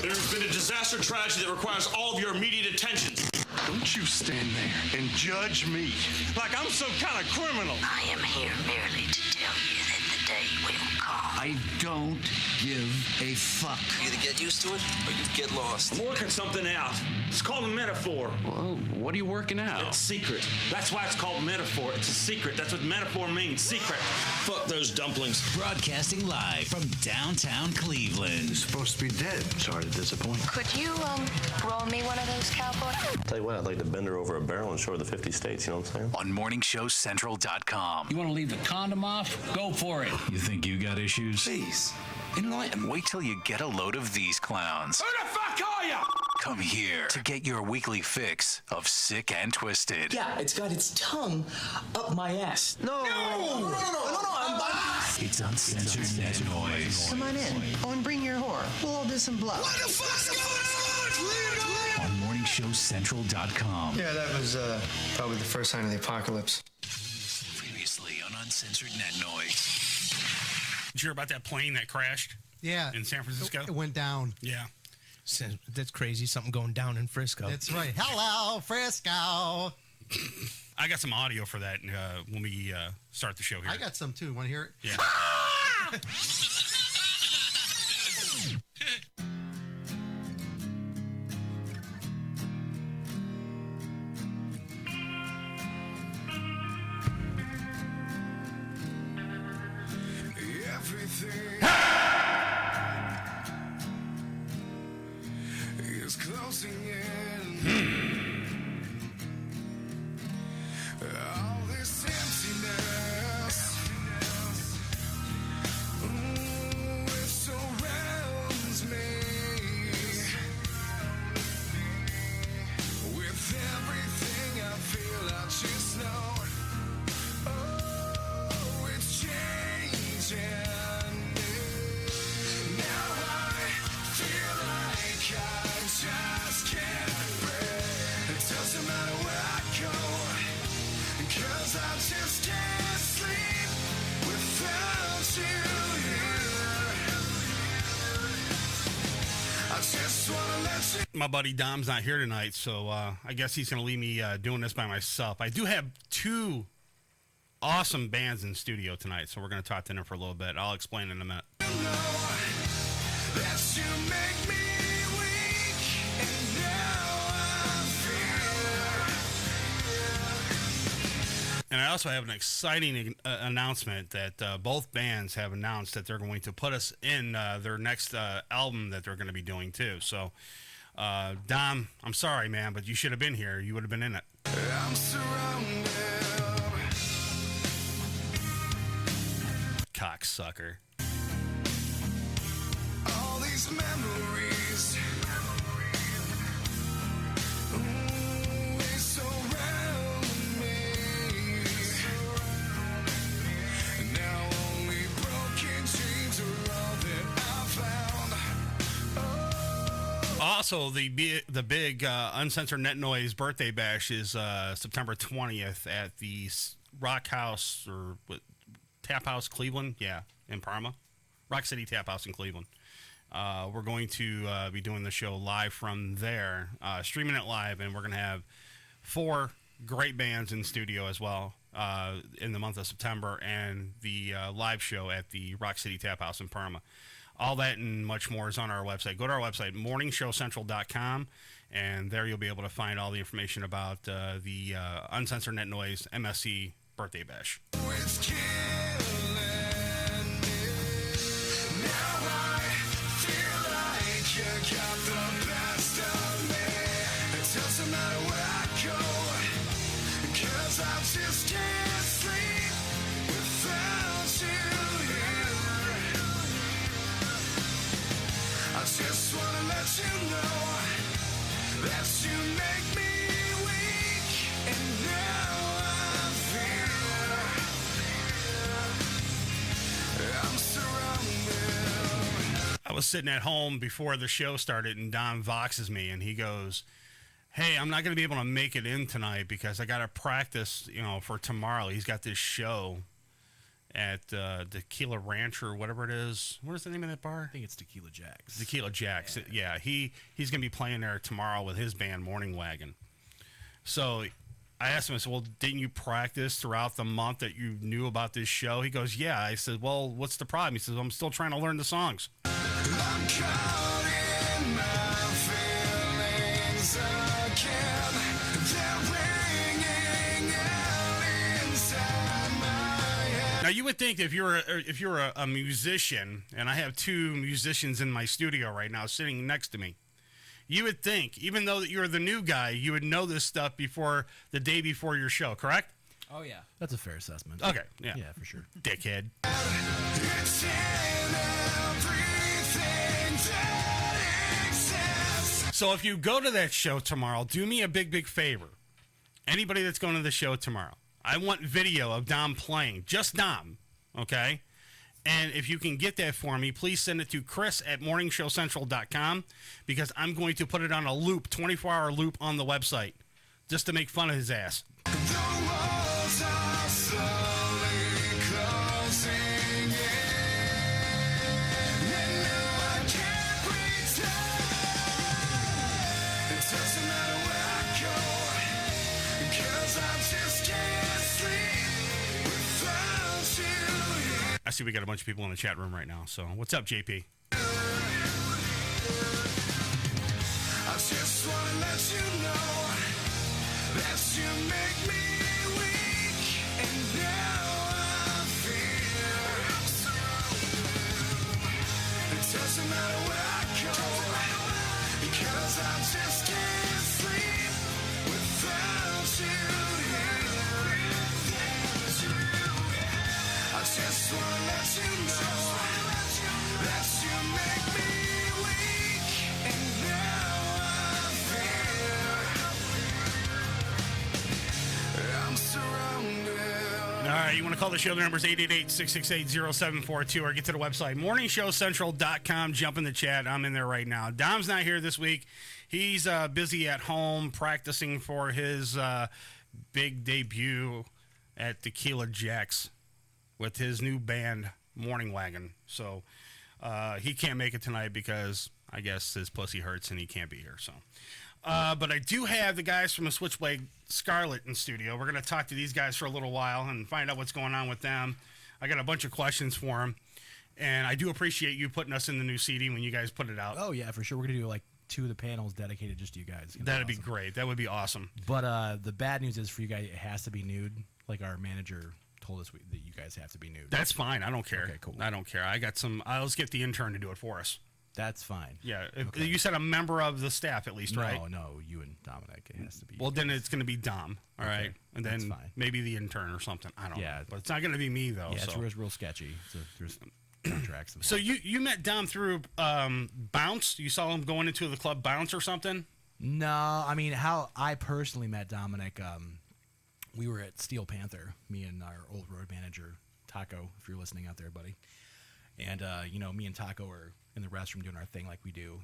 There's been a disaster tragedy that requires all of your immediate attention. Don't you stand there and judge me like I'm some kind of criminal. I am here merely to tell you that the day will come. I don't give a fuck. You either get used to it or you get lost. I'm working something out. It's called a metaphor. Well, what are you working out? It's secret. That's why it's called metaphor. It's a secret. That's what metaphor means. Secret. Fuck those dumplings. Broadcasting live from downtown Cleveland. You're supposed to be dead. Sorry to disappoint. Could you, roll me one of those, cowboy? Tell you what, I'd like to bend her over a barrel and show her the 50 states, you know what I'm saying? On morningshowcentral.com. You want to leave the condom off? Go for it. You think you got issues? Please, enlighten me. Wait till you get a load of these clowns. Who the fuck are you? Come here to get your weekly fix of Sick and Twisted. Yeah, it's got its tongue up my ass. No. It's Uncensored Net Noise. Come on in. Oh, and bring your whore. We'll all do some blow. What the fuck's going on? On morningshowcentral.com. Yeah, that was probably the first sign of the apocalypse. Previously on Uncensored Net Noise. Did you hear about that plane that crashed? Yeah. In San Francisco? It went down. Yeah. That's crazy. Something going down in Frisco. That's right. Hello, Frisco. I got some audio for that when we start the show here. I got some too. Want to hear it? Yeah. Everything is closing in. All this emptiness, it surrounds me. With everything I feel, I just know, oh, it's changing. I just can't sleep without you here. I just wanna let you. My buddy Dom's not here tonight, so I guess he's going to leave me doing this by myself. I do have two awesome bands in studio tonight, so we're going to talk to them for a little bit. I'll explain in a minute. Know that you make me weak, and now I feel. And I also have an exciting announcement that both bands have announced that they're going to put us in their next album that they're going to be doing too. So, Dom, I'm sorry, man, but you should have been here. You would have been in it. I'm surrounded. Cocksucker. All these memories. They surround me. Now only broken dreams are all that I found. Oh. Also, the big Uncensored Net Noise birthday bash is September 20th at the Rock House or Tap House Cleveland, in Parma. Rock City Tap House in Cleveland. We're going to be doing the show live from there, streaming it live, and we're going to have 4 great bands in studio as well in the month of September, and the live show at the Rock City Tap House in Parma. All that and much more is on our website. Go to our website, morningshowcentral.com, and there you'll be able to find all the information about the Uncensored Net Noise MSC birthday bash. It's killing me. Now I feel like you got the best of me. It doesn't matter where I go, 'cause I just can't sleep without you here. I just wanna let you know that you make me weak, and now I feel I'm surrounded. I was sitting at home before the show started, and Don voxes me, and he goes, "Hey, I'm not going to be able to make it in tonight because I got to practice, for tomorrow." He's got this show, at Tequila Ranch or whatever it is. What is the name of that bar? I think it's Tequila Jacks. Tequila Jacks. Yeah, he's going to be playing there tomorrow with his band Morning Wagon. So I asked him, I said, well, didn't you practice throughout the month that you knew about this show? He goes, yeah. I said, well, what's the problem? He says, I'm still trying to learn the songs. I'm caught in my feelings again. They're ringing out inside my head. Now, you would think if you're a musician, and I have two musicians in my studio right now sitting next to me, you would think, even though that you're the new guy, you would know this stuff before the day before your show, correct? Oh, yeah. That's a fair assessment. Okay, yeah. Yeah, for sure. Dickhead. It's in everything that exists. So if you go to that show tomorrow, do me a big, big favor. Anybody that's going to the show tomorrow, I want video of Dom playing. Just Dom, okay? And if you can get that for me, please send it to chris@morningshowcentral.com because I'm going to put it on a loop, 24-hour loop on the website, just to make fun of his ass. The walls are slowly closing in. And now I can't pretend. It doesn't matter where I go, 'cause I just can't sleep without you here. I see we got a bunch of people in the chat room right now. So what's up, JP? I just want to let you know that you make me weak, and now I feel it doesn't matter where I go, because I just can't sleep without you here. I just want to let you know that you make me weak, and now I feel I'm surrounded. All right, you want to call the show? The number is 888-668-0742 or get to the website, morningshowcentral.com. Jump in the chat. I'm in there right now. Dom's not here this week. He's busy at home practicing for his big debut at Tequila Jacks with his new band, Morning Wagon. So he can't make it tonight because I guess his pussy hurts and he can't be here. So, but I do have the guys from the Switchblade Scarlet in studio. We're going to talk to these guys for a little while and find out what's going on with them. I got a bunch of questions for them, and I do appreciate you putting us in the new CD when you guys put it out. Oh, yeah, for sure. We're going to do like 2 of the panels dedicated just to you guys. That'd be great. That would be awesome. But the bad news is for you guys, it has to be nude. Like our manager told us that you guys have to be nude. That's fine. I don't care. Okay, cool. I don't care. I got some. I'll just get the intern to do it for us. That's fine. Yeah. Okay. You said a member of the staff at least, right? No, you and Dominic. It has to be. Well, then it's going to be Dom. All right. And that's then fine. maybe the intern or something. I don't know. But it's not going to be me, though. Yeah, so. it's real sketchy. There's contracts. So you met Dom through Bounce? You saw him going into the club Bounce or something? No, I mean, how I personally met Dominic, we were at Steel Panther, me and our old road manager, Taco, if you're listening out there, buddy. And, me and Taco are in the restroom doing our thing like we do,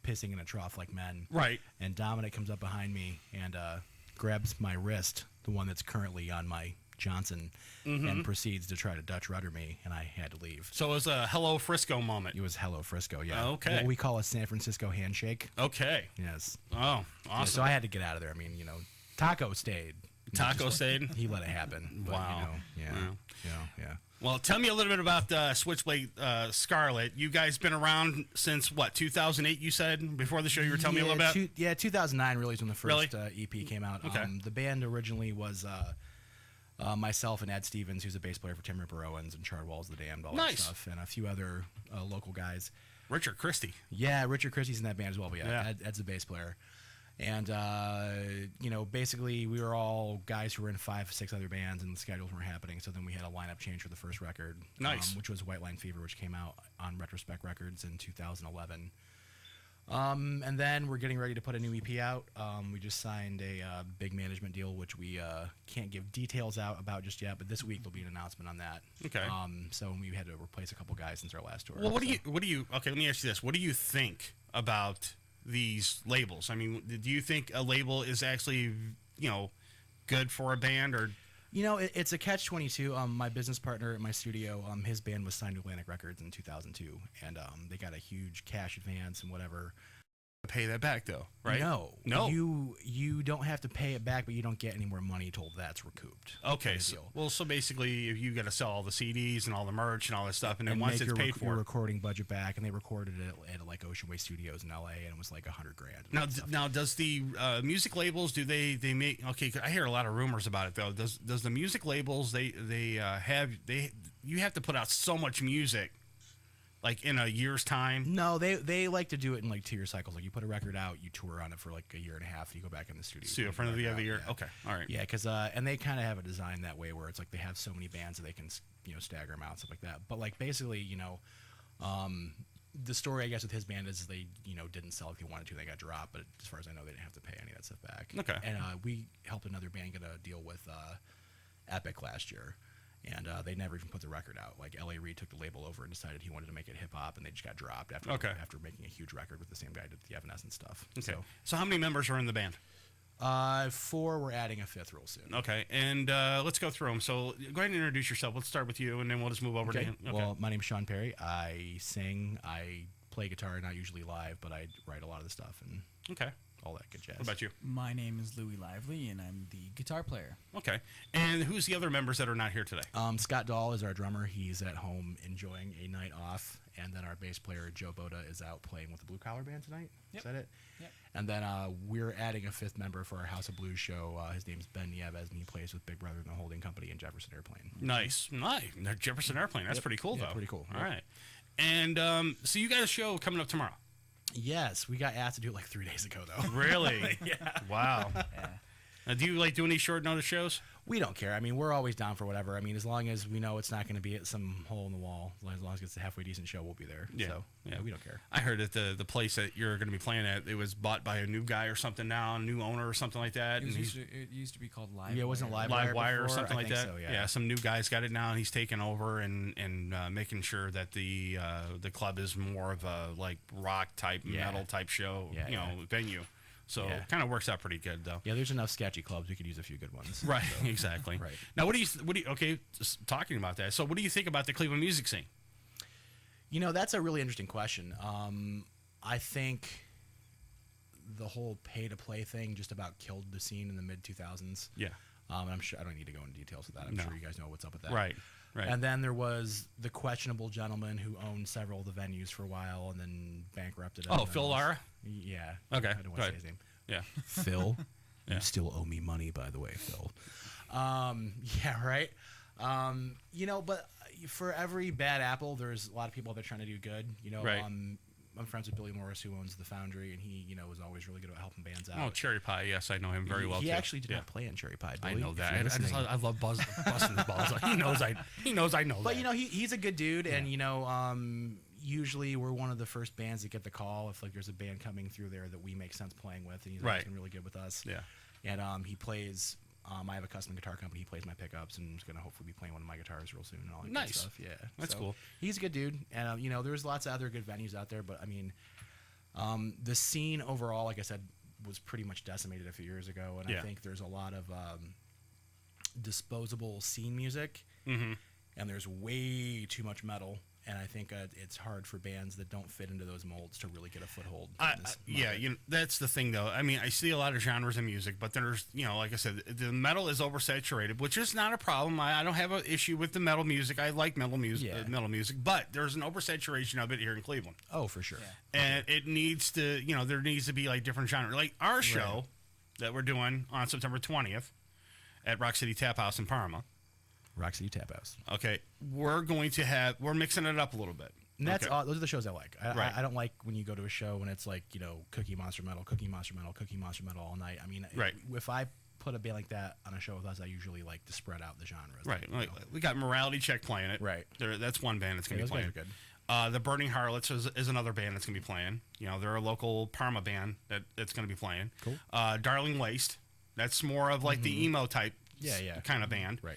pissing in a trough like men. Right. And Dominic comes up behind me and grabs my wrist, the one that's currently on my Johnson, and proceeds to try to Dutch rudder me, and I had to leave. So it was a Hello Frisco moment. It was Hello Frisco, yeah. Okay. What we call a San Francisco handshake. Okay. Yes. Oh, awesome. Yeah, so I had to get out of there. I mean, Taco stayed. Taco stayed? He let it happen. But, Wow. Yeah. Well, tell me a little bit about Switchblade Scarlet. You guys been around since, what, 2008, you said? Before the show, you were telling me a little bit? 2009 really is when the first EP came out. Okay. The band originally was myself and Ed Stevens, who's a bass player for Tim Ripper Owens and Chard Walls the Damned, all that stuff, and a few other local guys. Richard Christie. Yeah, Richard Christie's in that band as well, but Ed's a bass player. And, basically we were all guys who were in 5, 6 other bands, and the schedules weren't happening. So then we had a lineup change for the first record, which was White Line Fever, which came out on Retrospect Records in 2011. And then we're getting ready to put a new EP out. We just signed a big management deal, which we can't give details out about just yet, but this week there'll be an announcement on that. Okay. So we had to replace a couple guys since our last tour. Well, okay, let me ask you this. What do you think about these labels? I mean, do you think a label is actually, good for a band, or? You know, it's a catch-22. My business partner at my studio, his band was signed to Atlantic Records in 2002, and they got a huge cash advance and whatever. Pay that back though, right? No. You don't have to pay it back, but you don't get any more money until that's recouped. Okay, so basically, if you got to sell all the CDs and all the merch and all this stuff, and then once it's paid for, your recording budget back, and they recorded it at like Ocean Way Studios in LA, and it was like $100,000. Now, does the music labels they make? Okay, I hear a lot of rumors about it though. Does the music labels you have to put out so much music? Like in a year's time? No, they like to do it in like 2-year cycles. Like you put a record out, you tour on it for like a year and a half, and you go back in the studio. For the other year? Yeah. Okay, all right. Yeah, because and they kind of have a design that way where it's like they have so many bands that they can stagger them out, stuff like that. But like basically, the story I guess with his band is they didn't sell like they wanted to, they got dropped. But as far as I know, they didn't have to pay any of that stuff back. Okay. And we helped another band get a deal with Epic last year. And they never even put the record out. Like L.A. Reid took the label over and decided he wanted to make it hip hop, and they just got dropped after making a huge record with the same guy who did the Evanescence stuff. Okay. So how many members are in the band? 4. We're adding a 5th real soon. Okay, and let's go through them. So go ahead and introduce yourself. Let's start with you, and then we'll just move over to him. Okay. Well, my name's Sean Perry. I sing. I play guitar, not usually live, but I write a lot of the stuff and all that good jazz. What about you? My name is Louis Lively, and I'm the guitar player. Okay. And who's the other members that are not here today? Scott Dahl is our drummer. He's at home enjoying a night off. And then our bass player, Joe Boda, is out playing with the Blue Collar Band tonight. Yep. Is that it? Yep. And then we're adding a 5th member for our House of Blues show. His name's Ben Nieves, and he plays with Big Brother and the Holding Company and Jefferson Airplane. Nice. Jefferson Airplane. That's pretty cool, though. Pretty cool. All right. And so you got a show coming up tomorrow. Yes, we got asked to do it like 3 days ago, though. Really? Yeah. Wow. Yeah. Now, do you do any short notice shows? We don't care. I mean, we're always down for whatever. I mean, as long as we know it's not going to be at some hole in the wall, as long as it's a halfway decent show, we'll be there. Yeah. So, yeah, we don't care. I heard that the place that you're going to be playing at, it was bought by a new guy or something now, a new owner or something like that. It used to be called Live. Yeah, it wasn't Live Wire or something like that. So, yeah. Some new guys got it now, and he's taking over and making sure that the club is more of a like rock type, metal type show, venue. So it kind of works out pretty good, though. Yeah, there's enough sketchy clubs. We could use a few good ones. Right, so. Exactly. Right. Now, what do you? Okay, talking about that. So, what do you think about the Cleveland music scene? That's a really interesting question. I think the whole pay-to-play thing just about killed the scene in the mid-2000s. Yeah. And I'm sure I don't need to go into details with that. I'm sure you guys know what's up with that. Right. Right. And then there was the questionable gentleman who owned several of the venues for a while and then bankrupted. Oh, Phil Lara? Yeah. Okay. I don't want to say his name. Yeah. Phil? You still owe me money, by the way, Phil. Yeah, right? But for every bad apple, there's a lot of people that are trying to do good. Right. I'm friends with Billy Morris, who owns the Foundry, and he, was always really good about helping bands out. Oh, Cherry Pie, yes, I know him very well. He too. actually did not play in Cherry Pie. Billy, I know that. I love busting his balls. He knows I know but, that. He's a good dude, and usually we're one of the first bands that get the call if like there's a band coming through there that we make sense playing with, and he's always been really good with us. Yeah. And he plays. I have a custom guitar company. He plays my pickups, and he's going to hopefully be playing one of my guitars real soon and all that good stuff. Yeah, that's cool. He's a good dude, and there's lots of other good venues out there, but I mean, the scene overall, like I said, was pretty much decimated a few years ago, and I think there's a lot of disposable scene music, and there's way too much metal. And I think it's hard for bands that don't fit into those molds to really get a foothold. That's the thing, though. I mean, I see a lot of genres in music, but there's, like I said, the metal is oversaturated, which is not a problem. I don't have an issue with the metal music. I like metal music, but there's an oversaturation of it here in Cleveland. Oh, for sure. Yeah. And it needs to, there needs to be like different genres. Like our show that we're doing on September 20th at Rock City Tap House in Parma. Rock City Tap House. Okay, we're mixing it up a little bit. And those are the shows I like. I don't like when you go to a show and it's like, Cookie Monster Metal, Cookie Monster Metal, Cookie Monster Metal all night. I mean, if I put a band like that on a show with us, I usually like to spread out the genres. Right. Like, we got Morality Check playing it. Right. That's one band that's going to be playing. Those guys are good. The Burning Harlots is another band that's going to be playing. They're a local Parma band that's going to be playing. Cool. Darling Waste. That's more of like the emo type kind of band. Right.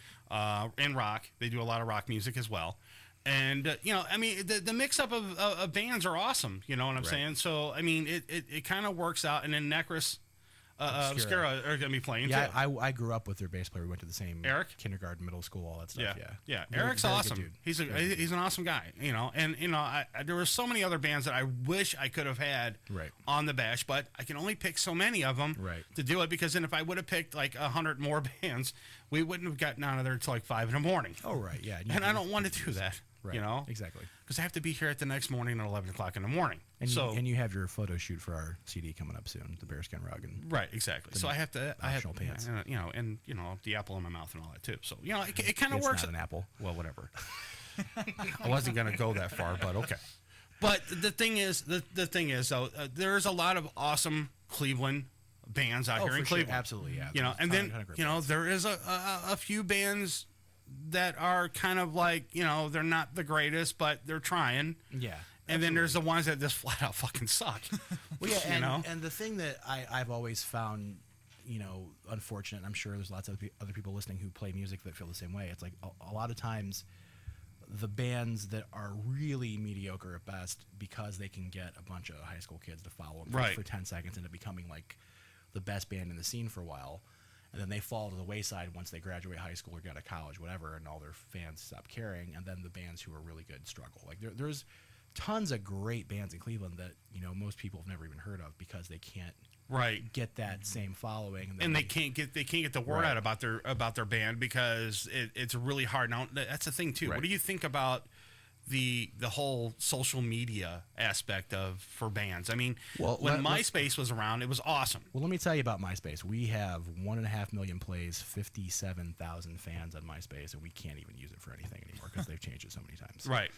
And rock. They do a lot of rock music as well. And, I mean, the mix-up of bands are awesome. You know what I'm saying? So, I mean, it kind of works out. And then Necros, Obscura are going to be playing Yeah, too. I grew up with their bass player. We went to the same Eric? kindergarten, middle school, all that stuff. Yeah. Very, Eric's very good awesome. dude. He's an awesome guy, you know. And you know, there were so many other bands that I wish I could have had on the bash, but I can only pick so many of them to do it, because then if I would have picked like 100 more bands, we wouldn't have gotten out of there until like 5 in the morning. Oh right, yeah. And I don't want to do that. Right. You know, exactly. Because I have to be here at the next morning at 11 o'clock in the morning. And so you have your photo shoot for our CD coming up soon, the bearskin rug and right, exactly. So I have to, pants. you know, and you know, the apple in my mouth and all that too. So you know, it kind of It's works. not an apple. Well, whatever. I wasn't gonna go that far, but okay. But the thing is, though, there's a lot of awesome Cleveland bands out here in Cleveland. Sure. Absolutely, yeah. You know, and then you know, there is a few bands that are kind of like, you know, they're not the greatest, but they're trying. Yeah. And then there's the ones that just flat out fucking suck. Well, yeah, you know? and the thing that I've always found, you know, unfortunate, and I'm sure there's lots of other people listening who play music that feel the same way. It's like a lot of times the bands that are really mediocre at best, because they can get a bunch of high school kids to follow them for 10 seconds, end up becoming like the best band in the scene for a while. And then they fall to the wayside once they graduate high school or get out of college, whatever, and all their fans stop caring. And then the bands who are really good struggle. Like there's tons of great bands in Cleveland that, you know, most people have never even heard of, because they can't get that same following, and they can't get the word out about their band, because it's really hard. Now that's the thing too. What do you think about the whole social media aspect for bands? I mean, when MySpace was around, it was awesome. Well, let me tell you about MySpace. We have 1.5 million plays, 57,000 fans on MySpace, and we can't even use it for anything anymore because they've changed it so many times. Right.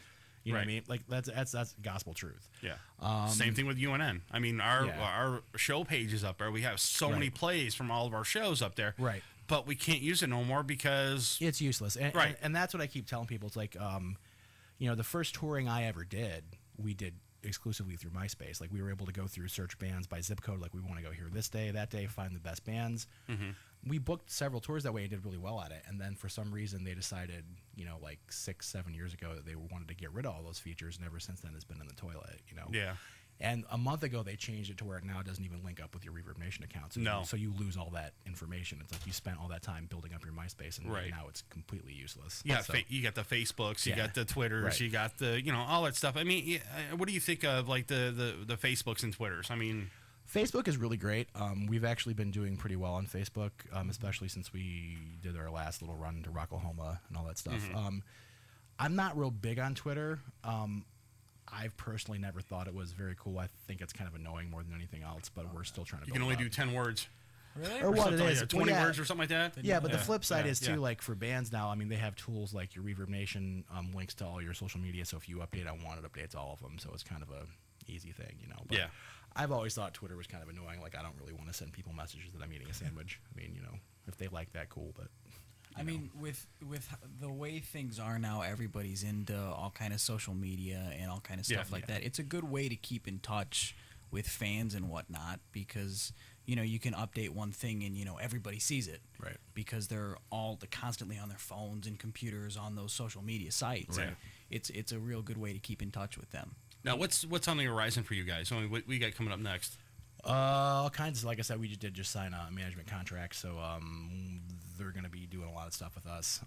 You know what I mean? Like that's gospel truth. Yeah. Same thing with UNN. I mean, our show page is up there. We have so many plays from all of our shows up there. Right. But we can't use it no more because it's useless. And that's what I keep telling people. It's like, you know, the first touring I ever did, we did exclusively through MySpace. Like, we were able to go through search bands by zip code. Like, we want to go here this day, that day, find the best bands. Mm-hmm. We booked several tours that way and did really well at it. And then for some reason they decided, you know, like 6-7 years ago, that they wanted to get rid of all those features. And ever since then, it's been in the toilet, you know? Yeah. And a month ago, they changed it to where it now doesn't even link up with your Reverb Nation account. So you lose all that information. It's like you spent all that time building up your MySpace, and now it's completely useless. Yeah, you got the Facebooks, you got the Twitters, you got the, you know, all that stuff. I mean, what do you think of like the Facebooks and Twitters? I mean, Facebook is really great. We've actually been doing pretty well on Facebook, especially since we did our last little run to Rocklahoma and all that stuff. Mm-hmm. I'm not real big on Twitter. I've personally never thought it was very cool. I think it's kind of annoying more than anything else, but we're still trying to you can only do 10 words. Really? Or what it is. 20 words or something like that? Yeah, but the flip side is, too, like, for bands now, I mean, they have tools like your Reverb Nation links to all your social media, so if you update on one, it updates all of them, so it's kind of a easy thing, you know? But yeah. I've always thought Twitter was kind of annoying. Like, I don't really want to send people messages that I'm eating a sandwich. I mean, you know, if they like that, cool, but... I mean, with the way things are now, everybody's into all kind of social media and all kind of stuff like that. It's a good way to keep in touch with fans and whatnot, because, you know, you can update one thing and, you know, everybody sees it. Right. Because they're all constantly on their phones and computers on those social media sites. Right. It's a real good way to keep in touch with them. Now, what's on the horizon for you guys? I mean, what we got coming up next? All kinds. Like I said, we did sign a management contract, so they're going to be doing a lot of stuff with us.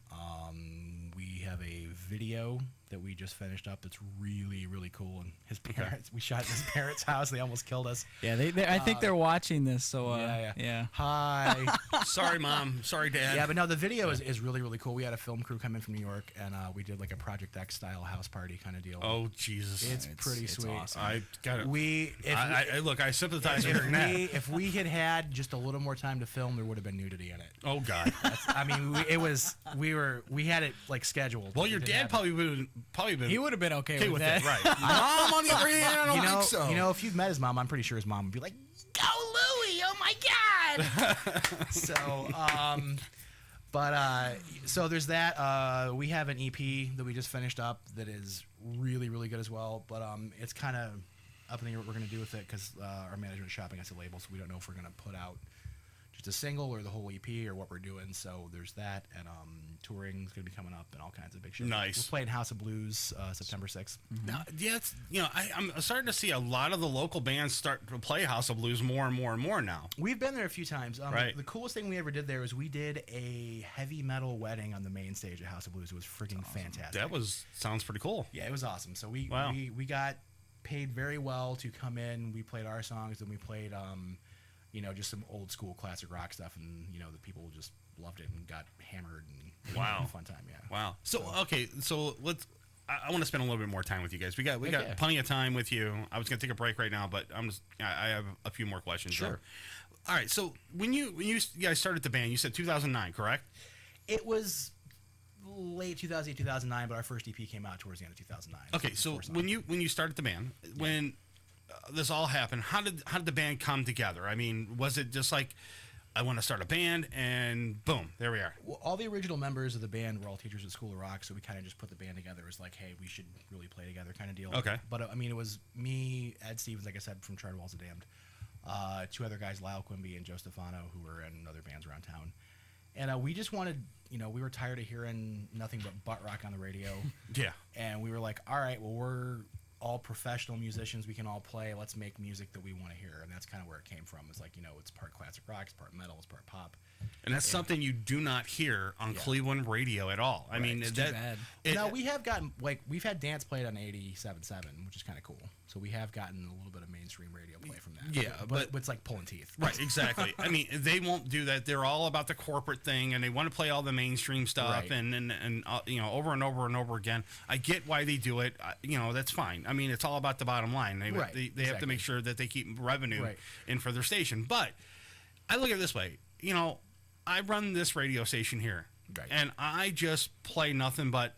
We have a video that we just finished up that's really, really cool. And his parents, we shot at his parents' house. They almost killed us. Yeah, I think they're watching this. So yeah. Hi. Sorry, Mom. Sorry, Dad. Yeah, but no, the video is really, really cool. We had a film crew come in from New York, and we did like a Project X style house party kind of deal. Oh, Jesus. It's pretty sweet. Awesome. I got it. Look, I sympathize with that. If we had just a little more time to film, there would have been nudity in it. Oh, God. I mean, we had it like scheduled. Well, your dad probably been. He would have been okay with that. Right. Mom, on the other hand, I don't think so. You know, if you've met his mom, I'm pretty sure his mom would be like, "Go, Louie! Oh my God!" So there's that. We have an EP that we just finished up that is really, really good as well. But it's kind of up in the air what we're gonna do with it, because our management's shopping us a label, so we don't know if we're gonna put out just just a single or the whole EP or what we're doing. So there's that, and touring's gonna be coming up and all kinds of big shit. Nice. We're playing House of Blues September 6th. Now, yeah, it's, I'm starting to see a lot of the local bands start to play House of Blues more and more and more now. We've been there a few times. Right. The coolest thing we ever did there was we did a heavy metal wedding on the main stage at House of Blues. It was freaking fantastic. That sounds pretty cool. Yeah, it was awesome. So we got paid very well to come in. We played our songs, and we played just some old school classic rock stuff, and the people just loved it and got hammered, and it was a fun time. Yeah. Wow. So let's. I want to spend a little bit more time with you guys. We got plenty of time with you. I was gonna take a break right now, but I have a few more questions. Sure. All right. So when you guys started the band, you said 2009, correct? It was late 2008, 2009, but our first EP came out towards the end of 2009. Okay, so when you started the band, when this all happened, how did the band come together? I mean, was it just like, I want to start a band, and boom, there we are? Well, all the original members of the band were all teachers at School of Rock, so we kind of just put the band together. It was like, hey, we should really play together kind of deal. Okay. But it was me, Ed Stevens, like I said, from Charter Walls of Damned, two other guys, Lyle Quimby and Joe Stefano, who were in other bands around town. And we just wanted, we were tired of hearing nothing but butt rock on the radio. Yeah. And we were like, all right, well, we're all professional musicians. We can all play. Let's make music that we want to hear. And that's kind of where it came from. It's like, it's part classic rock, it's part metal, it's part pop. And that's something you do not hear on Cleveland radio at all. I mean, it's too bad. Now, we have gotten, we've had dance played on 87.7, which is kind of cool. So we have gotten a little bit of mainstream radio play from that. Yeah, but it's like pulling teeth. Right, exactly. I mean, they won't do that. They're all about the corporate thing, and they want to play all the mainstream stuff, and over and over and over again. I get why they do it. That's fine. I mean, it's all about the bottom line. They have to make sure that they keep revenue in for their station. But I look at it this way. I run this radio station here, and I just play nothing but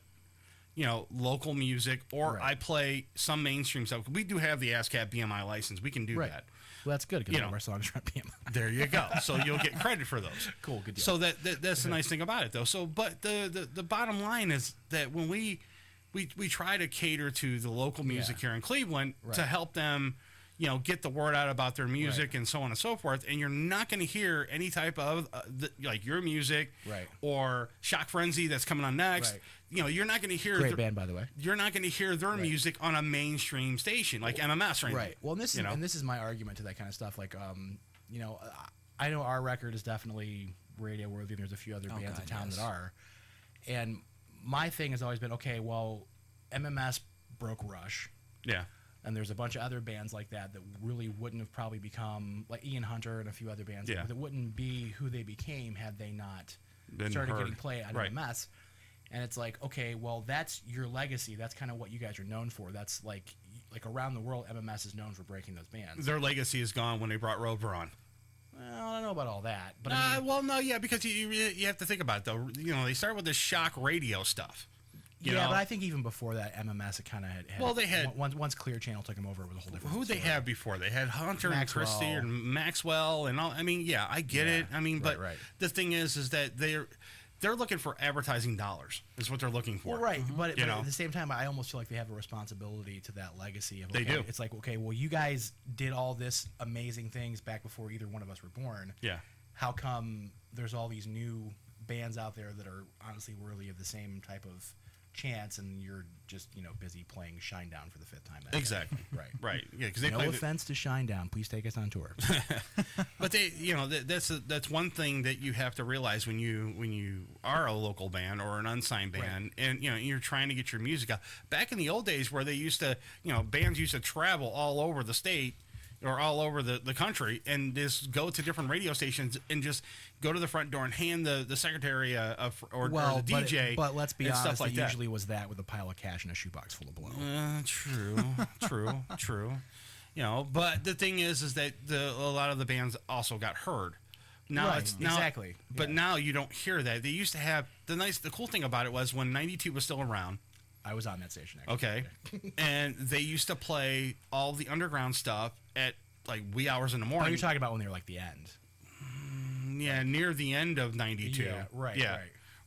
local music, or I play some mainstream stuff. We do have the ASCAP BMI license. We can do that. Well, that's good, because all of our songs are on BMI. There you go. So you'll get credit for those. Cool, good deal. So that's the nice thing about it, though. So, but the bottom line is that when we try to cater to the local music here in Cleveland to help them, get the word out about their music and so on and so forth. And you're not going to hear any type of like your music or Shock Frenzy that's coming on next. You're not going to hear great band, by the way. You're not going to hear their music on a mainstream station like MMS or anything. Right. Well, and this is my argument to that kind of stuff. Like, I know our record is definitely radio worthy. There's a few other bands in town that are, and my thing has always been, okay, well, MMS broke Rush. Yeah. And there's a bunch of other bands like that really wouldn't have probably become, like Ian Hunter and a few other bands, that wouldn't be who they became had they not started getting play on MMS. And it's like, okay, well, that's your legacy. That's kind of what you guys are known for. That's like around the world, MMS is known for breaking those bands. Their legacy is gone when they brought Rover on. Well, I don't know about all that, but because you have to think about it though. They started with this shock radio stuff. But I think even before that, MMS, it kind of had. Well, they had once Clear Channel took them over, it was a whole different. Who they have before? They had Hunter and Christie and Maxwell and all. I mean, I get it. I mean, but the thing is that they're looking for advertising dollars. Is what they're looking for. Well, right, but at the same time, I almost feel like they have a responsibility to that legacy. Of, they do. It's like, okay, well, you guys did all this amazing things back before either one of us were born. Yeah. How come there's all these new bands out there that are honestly worthy of the same type of chance, and you're just busy playing Shinedown for the 5th time? Exactly. Right. Yeah. Because no offense to Shinedown, please take us on tour. But that's one thing that you have to realize when you are a local band or an unsigned band, and you're trying to get your music out. Back in the old days, where they used to, bands used to travel all over the state or all over the country and just go to different radio stations and just go to the front door and hand the secretary or the DJ. But let's be honest, stuff like it that. usually was that with a pile of cash and a shoebox full of blow. True. But the thing is that a lot of the bands also got heard. Now exactly. But now you don't hear that. They used to have the cool thing about it was when 92 was still around. I was on that station, actually. Okay. And they used to play all the underground stuff at like wee hours in the morning. Oh, you're talking about when they were like the end. Near the end of 92. Yeah, right.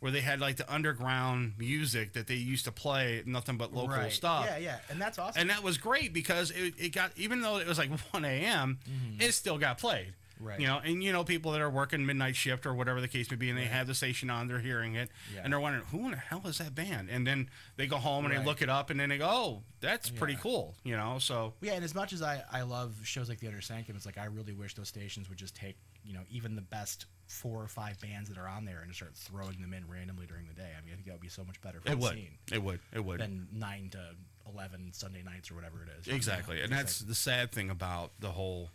Where they had like the underground music that they used to play, nothing but local stuff. Yeah, and that's awesome. And that was great because it got, even though it was like 1 a.m., it still got played. Right. You know, and people that are working midnight shift or whatever the case may be, and they have the station on, they're hearing it, and they're wondering, who in the hell is that band? And then they go home and they look it up, and then they go, oh, that's pretty cool, so. Yeah, and as much as I love shows like The Under Sanctum, it's like I really wish those stations would just take, even the best 4 or 5 bands that are on there and just start throwing them in randomly during the day. I mean, I think that would be so much better for the scene. It would. Than 9 to 11 Sunday nights or whatever it is. Exactly. And that's the sad thing about the whole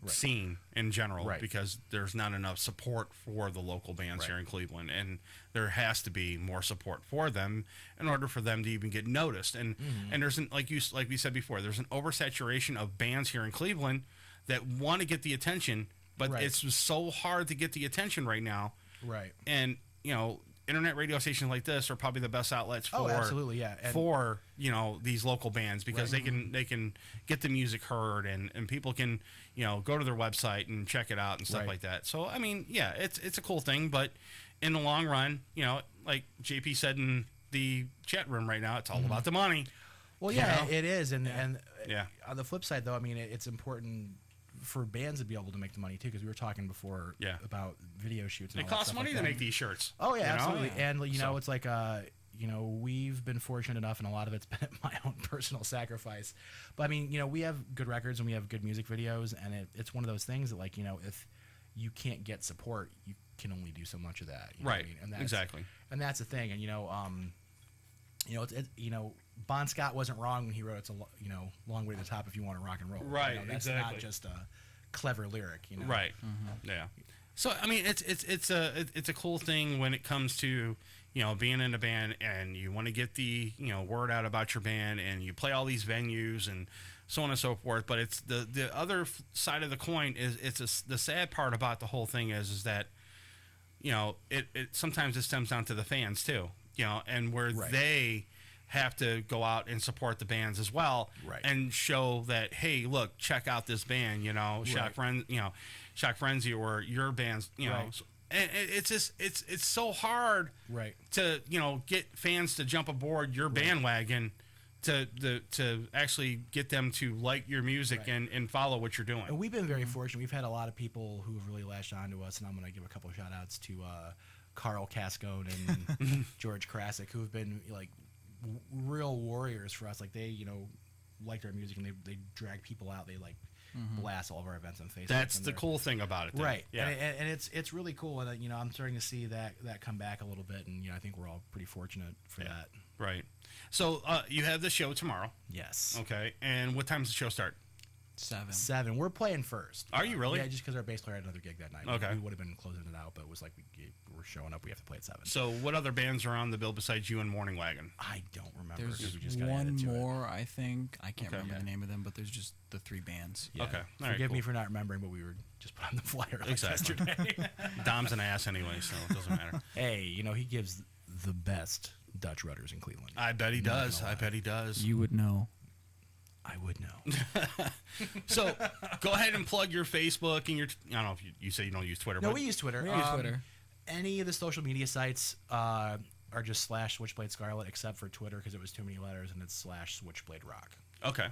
scene in general, because there's not enough support for the local bands here in Cleveland, and there has to be more support for them in order for them to even get noticed. And and there's like we said before, there's an oversaturation of bands here in Cleveland that want to get the attention, but it's so hard to get the attention right now. Right. And internet radio stations like this are probably the best outlets for absolutely, yeah. And for these local bands, because they can get the music heard, and people can go to their website and check it out and stuff like that. So I mean, yeah, it's a cool thing, but in the long run, like JP said in the chat room right now, it's all about the money. Well, yeah, it is, and on the flip side though, I mean, it's important for bands to be able to make the money too, because we were talking before about video shoots. And it costs money to make these shirts. Oh yeah, absolutely. And it's like we've been fortunate enough, and a lot of it's been at my own personal sacrifice. But I mean, we have good records and we have good music videos, and it's one of those things that if you can't get support, you can only do so much of that. You know what I mean? And that's, exactly. And that's the thing. And Bon Scott wasn't wrong when he wrote "It's a long way to the top if you want to rock and roll." Right. That's not just a clever lyric. Right. Yeah. So I mean, it's a cool thing when it comes to being in a band, and you want to get the word out about your band, and you play all these venues and so on and so forth. But it's the other side of the coin is the sad part about the whole thing is that it sometimes it stems down to the fans too, and where they have to go out and support the bands as well, and show that, hey, look, check out this band, Shock Frenzy or your bands, So, and it's just it's so hard, to get fans to jump aboard your bandwagon, to actually get them to like your music and follow what you're doing. And we've been very fortunate. We've had a lot of people who have really latched on to us, and I'm going to give a couple of shout outs to Carl Cascone and George Krasick, who have been real warriors for us. Like they liked our music, and they drag people out. They blast all of our events on Facebook. That's the cool thing about it then. Right. Yeah. And it's really cool, and I'm starting to see that come back a little bit, and I think we're all pretty fortunate for that. Right. So you have the show tomorrow. Yes. Okay. And what time does the show start? 7. We're playing first. Are you really? Yeah, just because our bass player had another gig that night. Okay. We would have been closing it out, but it was like we're showing up. We have to play at 7. So what other bands are on the bill besides you and Morning Wagon? I don't remember. There's we just one more, I think. I can't remember the name of them, but there's just the 3 bands. Yeah. Okay. All right, Forgive cool. me for not remembering, but we were just put on the flyer exactly. yesterday. Dom's an ass anyway, so it doesn't matter. Hey, he gives the best Dutch rudders in Cleveland. I bet he does. I bet he does. You would know. I would know. So go ahead and plug your Facebook and your. I don't know if you say you don't use Twitter. No, but we use Twitter. We use Twitter. Any of the social media sites are just /Switchblade Scarlet, except for Twitter because it was too many letters, and it's /Switchblade Rock. Okay.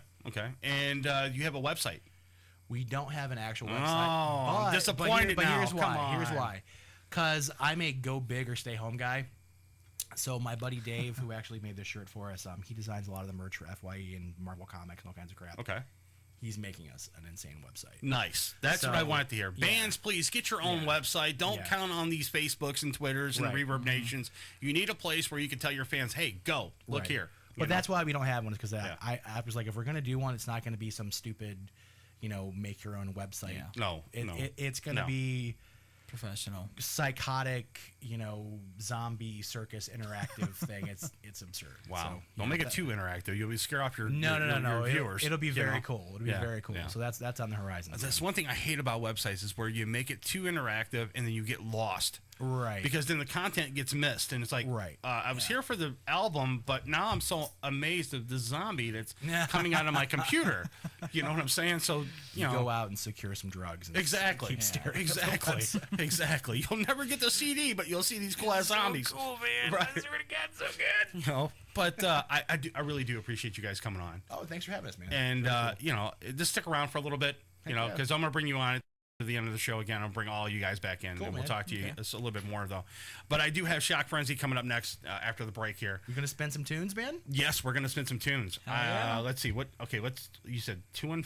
And you have a website. We don't have an actual website. Oh, I'm disappointed but now. Here's why. Come on. Here's why. Because I'm a go big or stay home guy. So my buddy Dave, who actually made this shirt for us, he designs a lot of the merch for FYE and Marvel Comics and all kinds of crap. Okay. He's making us an insane website. Nice. That's what I wanted to hear. Bands, please get your own website. Don't count on these Facebooks and Twitters and Reverb Nations. You need a place where you can tell your fans, hey, go, look here. But that's why we don't have one, is because I was like, if we're going to do one, it's not going to be some stupid, make your own website. Yeah. No. It's going to be professional, psychotic, zombie circus interactive thing. It's absurd. Wow. So, don't make it too interactive. You'll be scare off your no. viewers. It'll be very cool. It'll be very cool. So that's on the horizon. That's one thing I hate about websites is where you make it too interactive and then you get lost. Right. Because then the content gets missed, and it's like, I was here for the album, but now I'm so amazed at the zombie that's coming out of my computer. You know what I'm saying? So you know, go out and secure some drugs. And exactly. Keep staring. Exactly. You'll never get the CD, but you'll see these cool ass zombies. Cool, man. Right. This would have got so good. But I really do appreciate you guys coming on. Oh, thanks for having us, man. And just stick around for a little bit, because I'm gonna bring you on. to the end of the show again. I'll bring all you guys back in, and we'll talk to you a little bit more, though. But I do have Shock Frenzy coming up next after the break here. You're going to spin some tunes, man? Yes, we're going to spin some tunes. Let's see. You said 2 and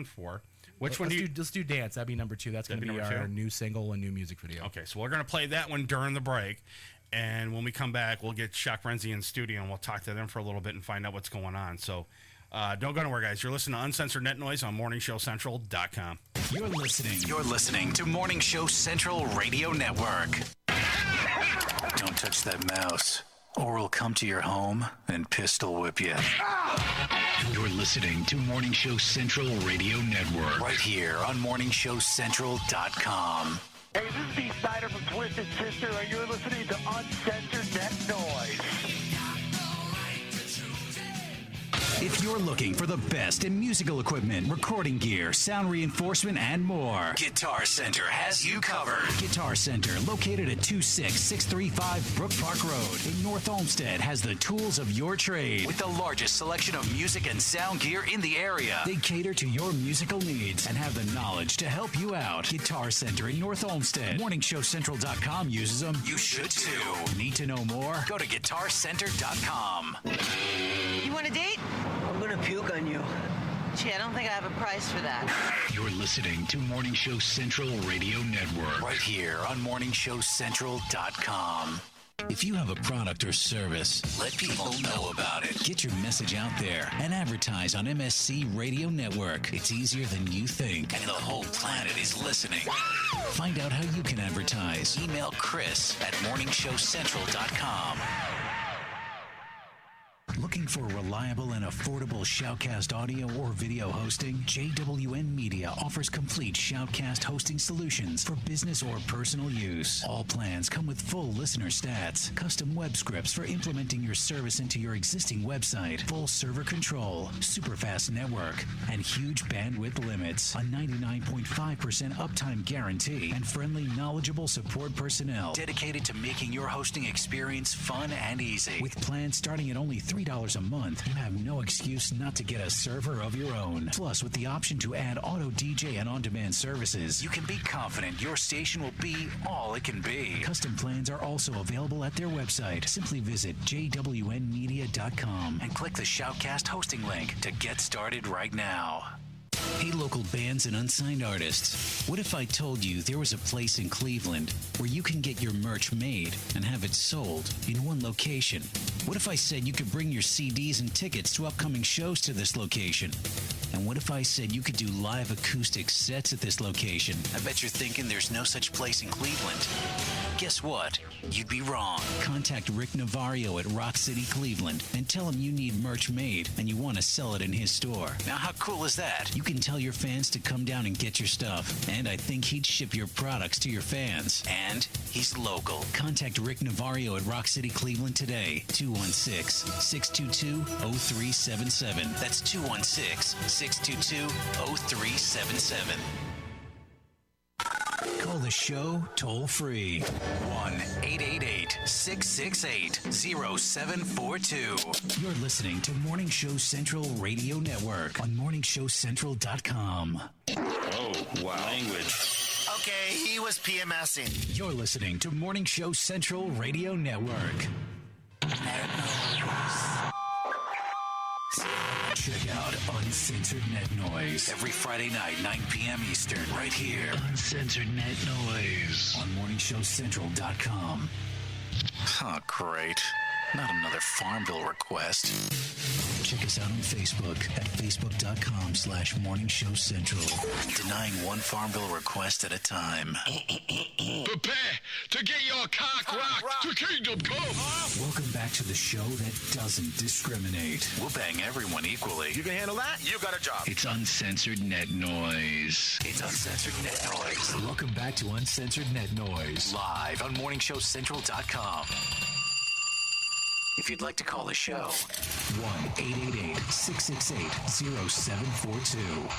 4. Which one let's do Dance. That'd be number 2. That's going to be our new single and new music video. Okay, so we're going to play that one during the break. And when we come back, we'll get Shock Frenzy in studio, and we'll talk to them for a little bit and find out what's going on. So don't go nowhere, guys. You're listening to Uncensored Net Noise on morningshowcentral.com. You're listening to Morning Show Central Radio Network. Don't touch that mouse, or we'll come to your home and pistol whip you. You're listening to Morning Show Central Radio Network. Right here on morningshowcentral.com. Hey, this is Dee Snyder from Twisted Sister, and you're listening to Uncensored Net Noise. If you're looking for the best in musical equipment, recording gear, sound reinforcement, and more, Guitar Center has you covered. Guitar Center, located at 26635 Brook Park Road in North Olmsted, has the tools of your trade with the largest selection of music and sound gear in the area. They cater to your musical needs and have the knowledge to help you out. Guitar Center in North Olmsted. MorningshowCentral.com uses them. You should too. Need to know more? Go to GuitarCenter.com. You want a date? I'm gonna puke on you. Gee, I don't think I have a price for that. You're listening to Morning Show Central Radio Network. Right here on morningshowcentral.com. If you have a product or service, let people know about it. Get your message out there and advertise on MSC Radio Network. It's easier than you think, and the whole planet is listening. Find out how you can advertise. Email Chris at morningshowcentral.com. Looking for reliable and affordable Shoutcast audio or video hosting? JWN Media offers complete Shoutcast hosting solutions for business or personal use. All plans come with full listener stats, custom web scripts for implementing your service into your existing website, full server control, super fast network, and huge bandwidth limits, a 99.5% uptime guarantee, and friendly, knowledgeable support personnel dedicated to making your hosting experience fun and easy. With plans starting at only $3 a month, you have no excuse not to get a server of your own. Plus, with the option to add auto DJ and on-demand services, you can be confident your station will be all it can be. Custom plans are also available at their website. Simply visit jwnmedia.com and click the Shoutcast hosting link to get started right now. Hey, local bands and unsigned artists. What if I told you there was a place in Cleveland where you can get your merch made and have it sold in one location? What if I said you could bring your CDs and tickets to upcoming shows to this location? And what if I said you could do live acoustic sets at this location? I bet you're thinking there's no such place in Cleveland. Guess what? You'd be wrong. Contact Rick Navario at Rock City, Cleveland, and tell him you need merch made and you want to sell it in his store. Now, how cool is that? You can tell your fans to come down and get your stuff, and I think he'd ship your products to your fans. And he's local. Contact Rick Navario at Rock City, Cleveland today. 216-622-0377. That's 216-622-0377. Call the show toll free. 1-888-668-0742. You're listening to Morning Show Central Radio Network on morningshowcentral.com. Oh, wow. Language. Okay, he was PMSing. You're listening to Morning Show Central Radio Network. Check out Uncensored Net Noise every Friday night, 9 p.m. Eastern, right here. Uncensored Net Noise on morningshowcentral.com. Oh, great. Not another Farmville request. Check us out on Facebook at facebook.com/morningshowcentral. Denying one Farmville request at a time. Prepare to get your cock rocked to kingdom come. Welcome back to the show that doesn't discriminate. We'll bang everyone equally. You can handle that? You got a job. It's Uncensored Net Noise. It's Uncensored Net Noise. Welcome back to Uncensored Net Noise. Live on morningshowcentral.com. If you'd like to call the show, 1-888-668-0742.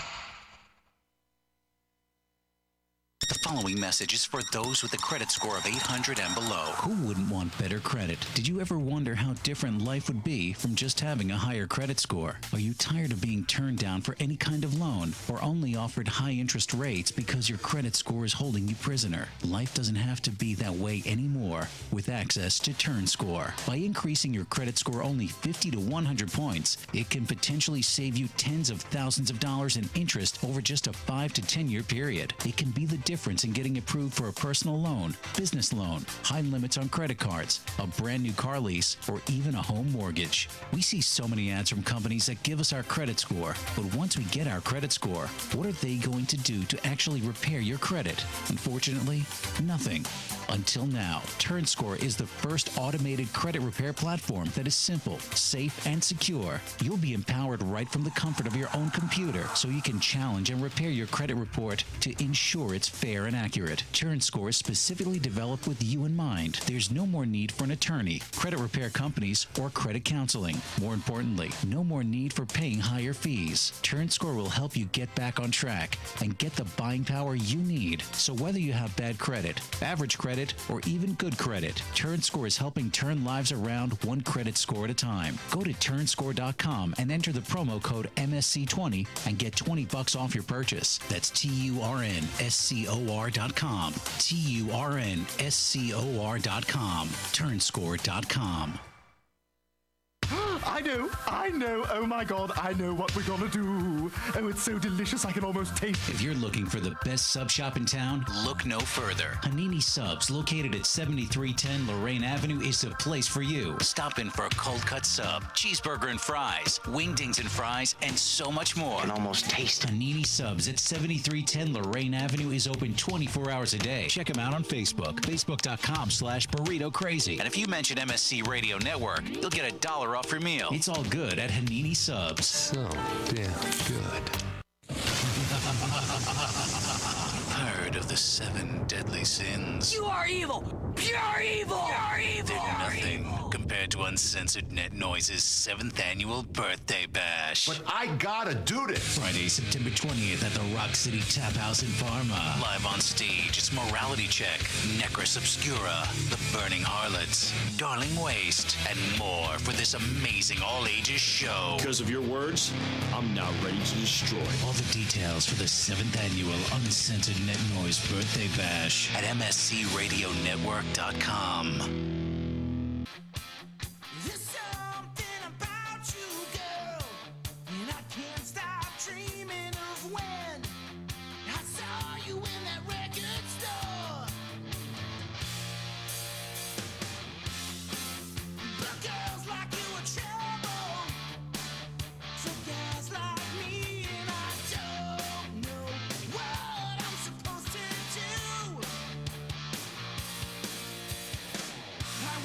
The following message is for those with a credit score of 800 and below. Who wouldn't want better credit? Did you ever wonder how different life would be from just having a higher credit score? Are you tired of being turned down for any kind of loan or only offered high interest rates because your credit score is holding you prisoner? Life doesn't have to be that way anymore with access to Turnscor. By increasing your credit score only 50 to 100 points, it can potentially save you tens of thousands of dollars in interest over just a 5 to 10 year period. It can be the difference in getting approved for a personal loan, business loan, high limits on credit cards, a brand new car lease, or even a home mortgage. We see so many ads from companies that give us our credit score, but once we get our credit score, what are they going to do to actually repair your credit? Unfortunately, nothing. Until now, Turnscor is the first automated credit repair platform that is simple, safe, and secure. You'll be empowered right from the comfort of your own computer, so you can challenge and repair your credit report to ensure it's fair and accurate. Turnscor is specifically developed with you in mind. There's no more need for an attorney, credit repair companies, or credit counseling. More importantly, no more need for paying higher fees. Turnscor will help you get back on track and get the buying power you need. So whether you have bad credit, average credit, or even good credit, Turnscor is helping turn lives around one credit score at a time. Go to turnscor.com and enter the promo code MSC20 and get $20 off your purchase. That's TURNSCOR.com. TURNSCOR.com. Turnscor.com. I know, oh my God, I know what we're gonna do. Oh, it's so delicious, I can almost taste it. If you're looking for the best sub shop in town, look no further. Hanini Subs, located at 7310 Lorraine Avenue, is the place for you. Stop in for a cold cut sub, cheeseburger and fries, wingdings and fries, and so much more. I can almost taste it. Hanini Subs at 7310 Lorraine Avenue is open 24 hours a day. Check them out on Facebook, facebook.com/burrito crazy. And if you mention MSC Radio Network, you'll get $1 off your meal. It's all good at Hanini Subs. So damn good. Heard of the 7 deadly sins? You are evil! Pure evil! Pure evil! They're nothing compared to Uncensored Net Noise's 7th annual birthday bash. But I gotta do this. Friday, September 20th at the Rock City Tap House in Parma. Live on stage, it's Morality Check, Necros Obscura, The Burning Harlots, Darling Waste, and more for this amazing all-ages show. Because of your words, I'm now ready to destroy. All the details for the 7th annual Uncensored Net Noise birthday bash at MSCRadioNetwork.com. I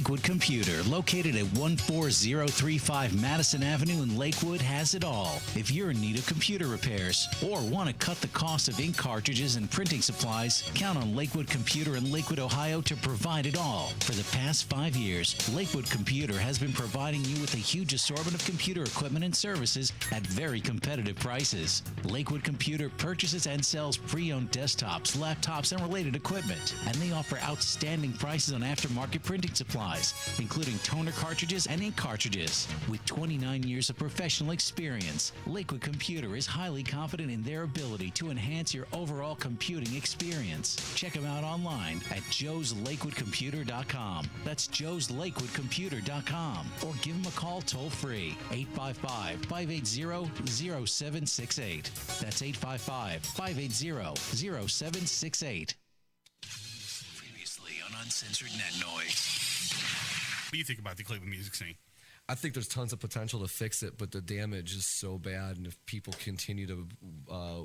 Lakewood Computer, located at 14035 Madison Avenue in Lakewood, has it all. If you're in need of computer repairs or want to cut the cost of ink cartridges and printing supplies, count on Lakewood Computer in Lakewood, Ohio to provide it all. For the past 5 years, Lakewood Computer has been providing you with a huge assortment of computer equipment and services at very competitive prices. Lakewood Computer purchases and sells pre-owned desktops, laptops, and related equipment, and they offer outstanding prices on aftermarket printing supplies, including toner cartridges and ink cartridges. With 29 years of professional experience, Lakewood Computer is highly confident in their ability to enhance your overall computing experience. Check them out online at joeslakewoodcomputer.com. That's joeslakewoodcomputer.com. Or give them a call toll-free, 855-580-0768. That's 855-580-0768. Previously on Uncensored Net Noise. What do you think about the Cleveland music scene? I think there's tons of potential to fix it, but the damage is so bad, and if people continue to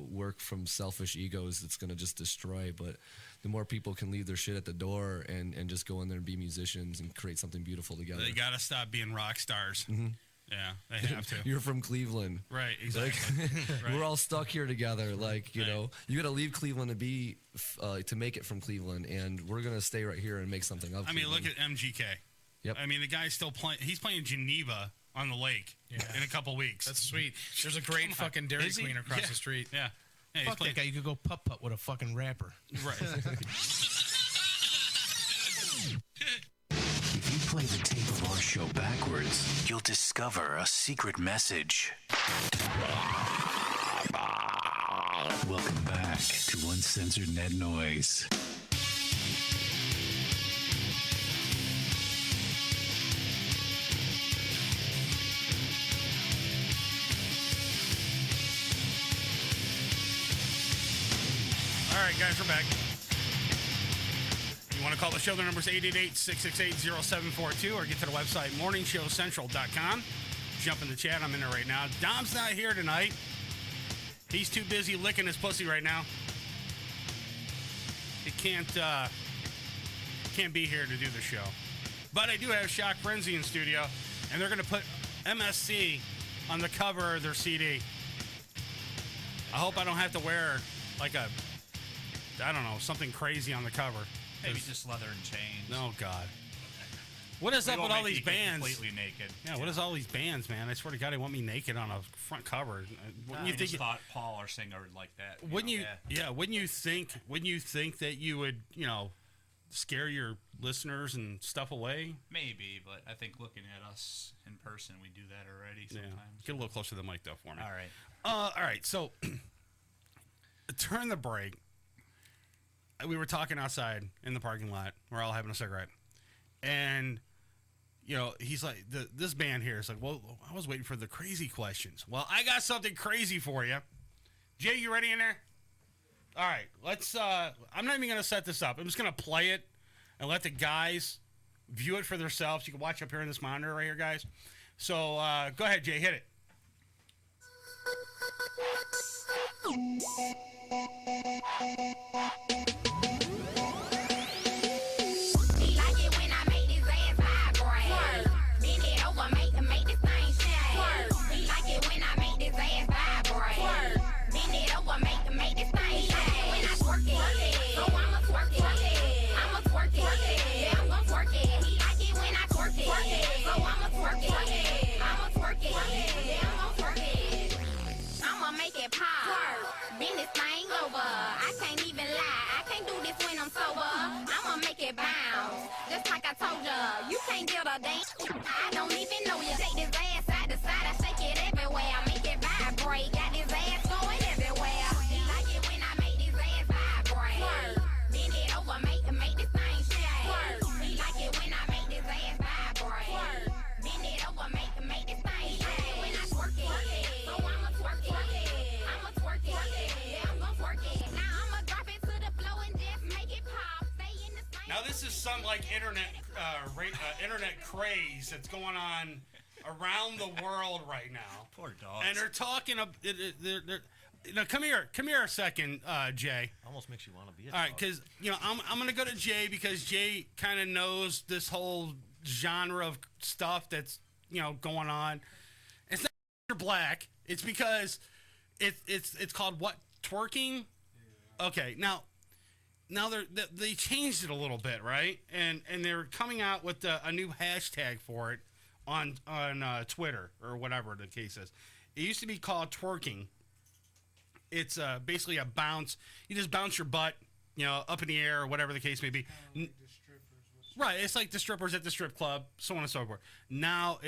work from selfish egos, it's going to just destroy. But the more people can leave their shit at the door and just go in there and be musicians and create something beautiful together. They got to stop being rock stars. Mm-hmm. Yeah, they have to. You're from Cleveland. Right, exactly. Right. We're all stuck here together. Like, you know, you got to leave Cleveland to be to make it from Cleveland, and we're going to stay right here and make something of Cleveland. I mean, look at MGK. Yep. I mean, the guy's still playing. He's playing Geneva on the lake in a couple weeks. That's sweet. There's a great fucking Dairy Queen across the street. Yeah. Hey, Fuck that guy. You could go putt-putt with a fucking rapper. Right. If you play the tape of our show backwards, you'll discover a secret message. Welcome back to Uncensored Net Noise. All right, guys, we're back. You want to call the show? The number's 888-668-0742, or get to the website, morningshowcentral.com. Jump in the chat. I'm in there right now. Dom's not here tonight. He's too busy licking his pussy right now. He can't be here to do the show. But I do have Shock Frenzy in studio, and they're going to put MSC on the cover of their CD. I hope I don't have to wear, like a, I don't know, something crazy on the cover. Maybe just leather and chains. Oh, God. What is up with all these bands? Completely naked. Yeah, what is all these bands, man? I swear to God, they want me naked on a front cover. You just thought Paul, our singer, would like that. Wouldn't you? Yeah. Wouldn't you think that you would, scare your listeners and stuff away? Maybe, but I think looking at us in person, we do that already sometimes. Yeah. Get a little closer to the mic, though, for me. All right. All right. So, turn the break. We were talking outside in the parking lot. We're all having a cigarette. And, he's like, this band here is like, well, I was waiting for the crazy questions. Well, I got something crazy for you. Jay, you ready in there? All right. Let's, I'm not even going to set this up. I'm just going to play it and let the guys view it for themselves. You can watch up here in this monitor right here, guys. So, go ahead, Jay. Hit it. I don't even know you. Take this ass side to side, I shake it everywhere. I make it vibrate. Got this ass going everywhere. He like it when I make this ass vibrate. Bend it over, make this thing shake. He like it when I make this ass vibrate. Bend it over, make this thing shake. When I twerk it, so I'ma twerk it. I'ma twerk it, yeah, I'm gon' twerk it. Now I'ma drop it to the floor and just make it pop. Stay in the same. Now this is some internet craze that's going on around the world right now. Poor dogs. And they're talking. Come here a second, Jay. Almost makes you want to be a dog. All right, because I'm gonna go to Jay because Jay kind of knows this whole genre of stuff that's going on. It's not you're black. It's because it's called what, twerking? Okay, now they changed it a little bit, right? And they're coming out with a new hashtag for it on Twitter or whatever the case is. It used to be called twerking. It's basically a bounce. You just bounce your butt, up in the air or whatever the case may be. Right, it's like the strippers at the strip club, so on and so forth. Now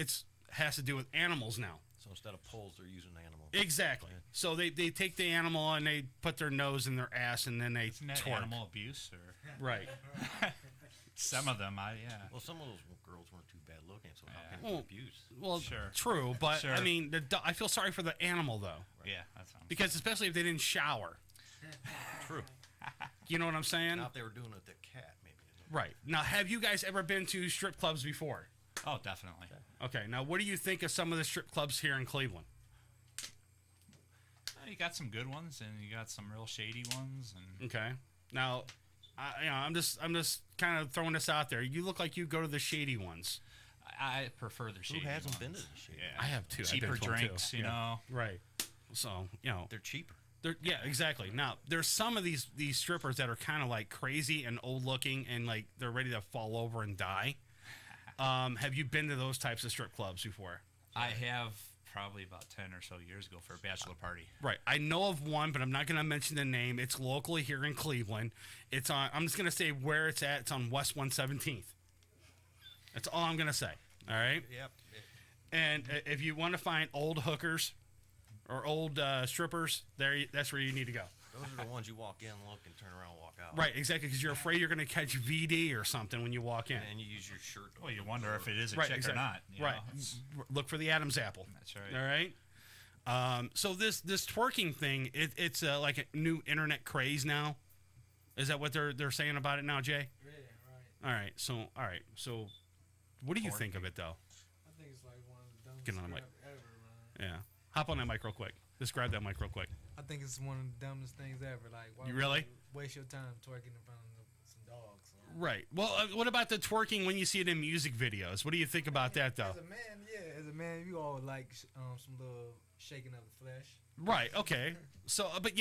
has to do with animals now. So instead of poles, they're using animals. Exactly. Yeah. So they take the animal and they put their nose in their ass and then they Isn't that twerk. animal abuse? Or right. Some of them, Well, some of those girls weren't too bad looking, so how can it be abuse? Well, sure. True, but Sure. I mean, I feel sorry for the animal though. Yeah, that's what I'm because especially if they didn't shower. True. You know what I'm saying? Now if they were doing it with the cat, maybe. Right. Now, have you guys ever been to strip clubs before? Oh, definitely. Okay. Now, what do you think of some of the strip clubs here in Cleveland? You got some good ones, and you got some real shady ones. And okay. Now, I'm just kind of throwing this out there. You look like you go to the shady ones. I prefer the shady ones. Who hasn't been to the shady? Yeah. I have too. Cheaper drinks, you know. Right. So they're cheaper. Yeah, exactly. Now, there's some of these strippers that are kind of like crazy and old looking, and like they're ready to fall over and die. Have you been to those types of strip clubs before? I have probably about 10 or so years ago for a bachelor party. Right. I know of one, but I'm not going to mention the name. It's locally here in Cleveland. It's on. I'm just going to say where it's at. It's on West 117th. That's all I'm going to say. All right. Yep. And if you want to find old hookers or old strippers, that's where you need to go. Those are the ones you walk in, look, and turn around, and walk out. Right, exactly, because you're afraid you're going to catch VD or something when you walk in. And you use your shirt. Well, you wonder if it is a right, chick exactly. or not. You right. know? Look for the Adam's apple. That's right. All right. So this twerking thing, it's like a new internet craze now. Is that what they're saying about it now, Jay? Yeah, right. All right. So what do you think of it though? I think it's like one of the dumbest Get on the mic. crap ever, man. Yeah. Hop on that mic real quick. Just grab that mic real quick. I think it's one of the dumbest things ever. Like, why You would really? waste your time twerking in front of some dogs? Right. Well, what about the twerking when you see it in music videos? What do you think about that, though? As a man, you all like some little shaking of the flesh. Right. Okay. So, but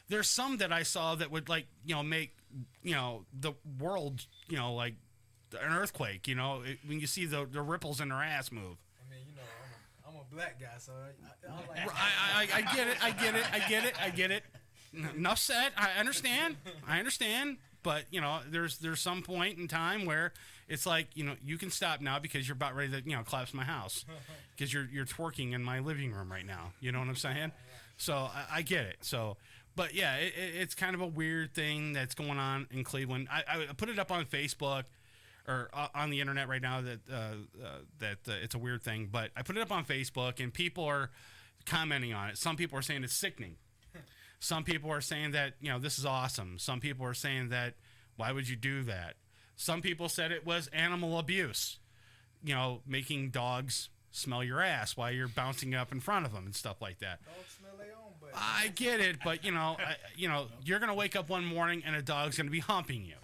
there's some that I saw that would make the world like an earthquake. When you see the ripples in their ass move. I mean, I'm a black guy, so I get it. Enough said. I understand. But there's some point in time where it's like you can stop now because you're about ready to collapse my house because you're twerking in my living room right now. You know what I'm saying? So I get it. So, but yeah, it's kind of a weird thing that's going on in Cleveland. I put it up on Facebook or on the internet right now that it's a weird thing. But I put it up on Facebook and people are commenting on it. Some people are saying it's sickening. Some people are saying that, this is awesome. Some people are saying that, why would you do that? Some people said it was animal abuse, making dogs smell your ass while you're bouncing up in front of them and stuff like that. Dogs smell their own butt. I get it, but, you're going to wake up one morning and a dog's going to be humping you.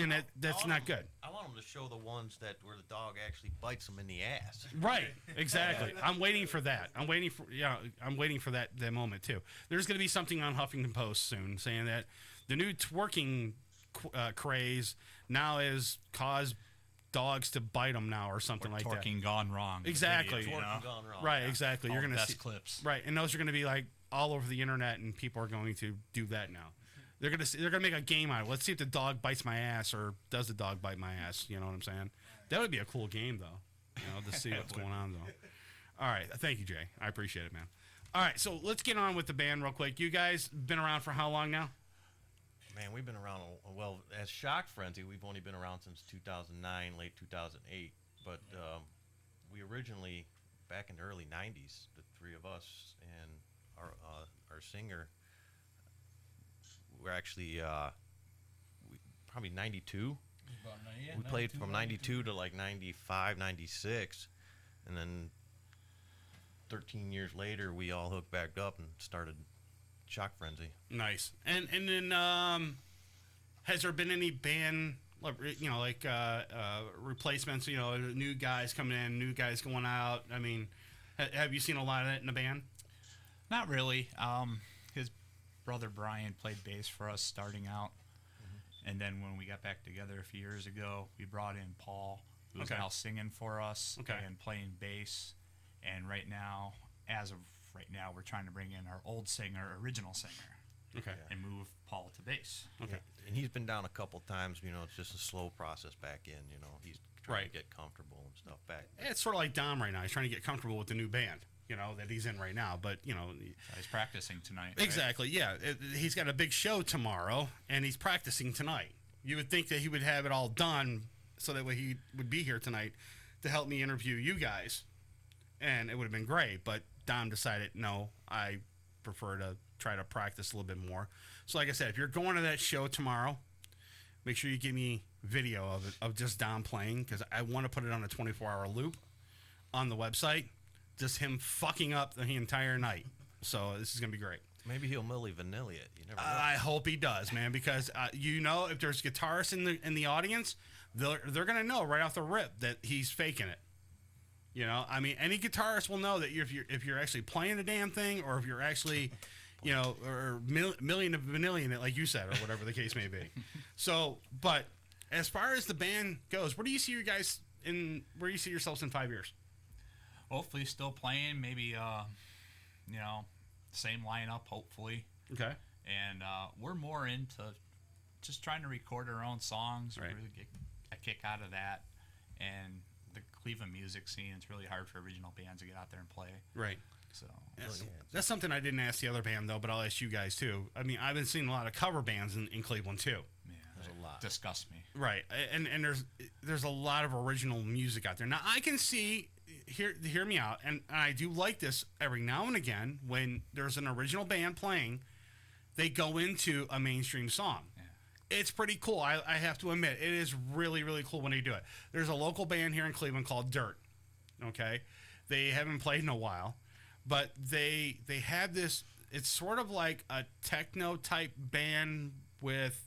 And that's not good. I want them to show the ones where the dog actually bites them in the ass. Right, exactly. I'm waiting for that. I'm waiting for that moment too. There's going to be something on Huffington Post soon saying that the new twerking craze now has caused dogs to bite them now or something like that. Twerking gone wrong. Exactly. Twerking gone wrong. Right, exactly. You're going to see clips. Right, and those are going to be like all over the internet, and people are going to do that now. They're gonna make a game out of it. Let's see if the dog bites my ass or does the dog bite my ass. You know what I'm saying? That would be a cool game though. To see what's going on though. All right, thank you, Jay. I appreciate it, man. All right, so let's get on with the band real quick. You guys been around for how long now? Man, we've been around. Well, as Shock Frenzy, we've only been around since 2009, late 2008. But we originally, back in the early 90s, the three of us and our singer. We're actually probably 92. We played from 92 to like 95, 96, and then 13 years later we all hooked back up and started Shock Frenzy. Nice. And then has there been any band like replacements. New guys coming in, new guys going out. I mean, have you seen a lot of that in the band? Not really. His brother Brian played bass for us starting out, and then when we got back together a few years ago, we brought in Paul, who's now singing for us and playing bass. And right now, we're trying to bring in our original singer. And move Paul to bass. And he's been down a couple times. It's just a slow process back in. He's trying to get comfortable and stuff back. It's sort of like Dom right now. He's trying to get comfortable with the new band, that he's in right now. But, he's practicing tonight. Exactly, right? yeah. He's got a big show tomorrow, and he's practicing tonight. You would think that he would have it all done so that way he would be here tonight to help me interview you guys. And it would have been great. But Dom decided, no, I prefer to try to practice a little bit more. So like I said, if you're going to that show tomorrow, make sure you give me video of it, of just Dom playing, because I want to put it on a 24-hour loop on the website. Just him fucking up the entire night. So this is going to be great. Maybe he'll Milli Vanilli it. You never know. I hope he does, man, because if there's guitarists in the audience, they're going to know right off the rip that he's faking it. I mean, any guitarist will know that if you're actually playing the damn thing, or if you're actually or million of vanillion it, like you said, or whatever the case may be. So, but as far as the band goes, where do you see you guys where do you see yourselves in 5 years? Hopefully still playing, maybe, same lineup, hopefully. Okay. And we're more into just trying to record our own songs, really get a kick out of that. And the Cleveland music scene, it's really hard for original bands to get out there and play. Right. So that's something I didn't ask the other band, though, but I'll ask you guys, too. I mean, I've been seeing a lot of cover bands in Cleveland, too. Yeah, there's a lot. Disgust me. Right. And there's a lot of original music out there. Now, I can see, hear me out, and I do like this every now and again, when there's an original band playing, they go into a mainstream song. Yeah. It's pretty cool. I have to admit, it is really, really cool when they do it. There's a local band here in Cleveland called Dirt. Okay? They haven't played in a while. But they have this, it's sort of like a techno-type band with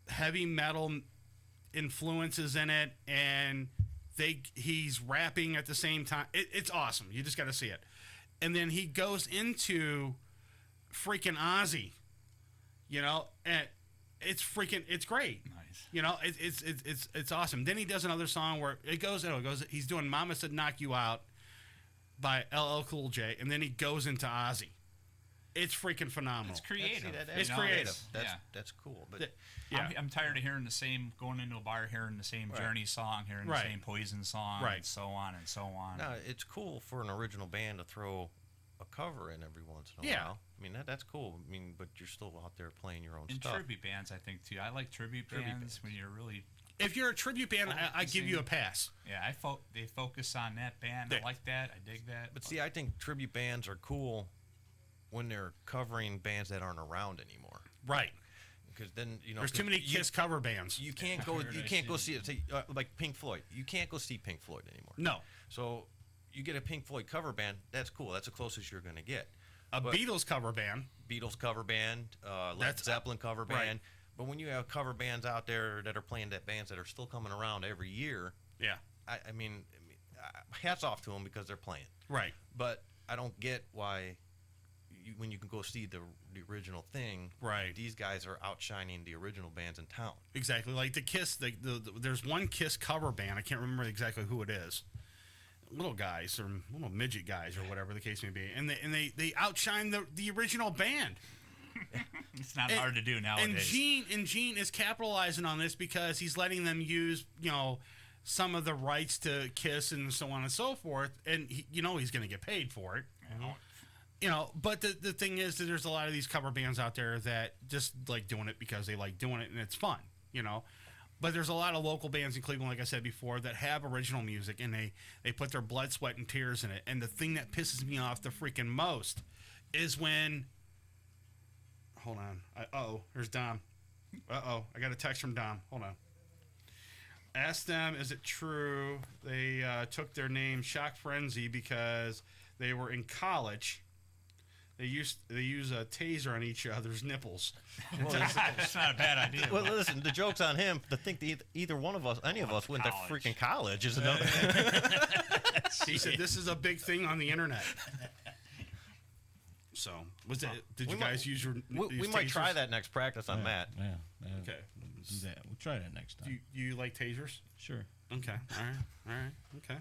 heavy metal influences in it, and he's rapping at the same time. It's awesome. You just got to see it. And then he goes into freaking Ozzy, and it's great. Nice. It's awesome. Then he does another song where it goes, he's doing Mama Said Knock You Out by LL Cool J, and then he goes into Ozzy. It's freaking phenomenal. It's creative. It's creative. That's cool. But I'm tired of hearing going into a bar, hearing the same Journey song, hearing the same Poison song, and so on and so on. No, it's cool for an original band to throw a cover in every once in a while. I mean, that's cool. I mean, but you're still out there playing your own stuff. And tribute bands, I think, too. I like tribute bands when you're really... If you're a tribute band, I give you a pass. Yeah, they focus on that band. I like that. I dig that. But see, I think tribute bands are cool when they're covering bands that aren't around anymore. Right. Because then there's too many Kiss cover bands. You can't go. You can't go see it. Like Pink Floyd. You can't go see Pink Floyd anymore. No. So you get a Pink Floyd cover band. That's cool. That's the closest you're going to get. Beatles cover band. Led Zeppelin cover band. Right. But when you have cover bands out there that are playing bands that are still coming around every year, I mean, hats off to them because they're playing. Right. But I don't get why, when you can go see the original thing, these guys are outshining the original bands in town. Exactly. Like the Kiss, there's one Kiss cover band. I can't remember exactly who it is. Little guys or little midget guys or whatever the case may be, and they outshine the original band. It's not hard to do nowadays. And Gene is capitalizing on this because he's letting them use, some of the rights to Kiss and so on and so forth, and he's going to get paid for it. But the thing is that there's a lot of these cover bands out there that just like doing it because they like doing it and it's fun, But there's a lot of local bands in Cleveland, like I said before, that have original music, and they put their blood, sweat, and tears in it. And the thing that pisses me off the freaking most is when... Hold on. Here's Dom. I got a text from Dom. Hold on. Ask them, is it true they took their name Shock Frenzy because they were in college? They use a taser on each other's nipples. Well, it's not a bad idea. Well, listen, the joke's on him to think that either one of us, any of us, went to freaking college. Is another. He said this is a big thing on the internet. So, was that? Did you guys use your? We might try that next practice on Matt. Yeah. Okay. Do that. We'll try that next time. Do you like tasers? Sure. Okay. All right. Okay.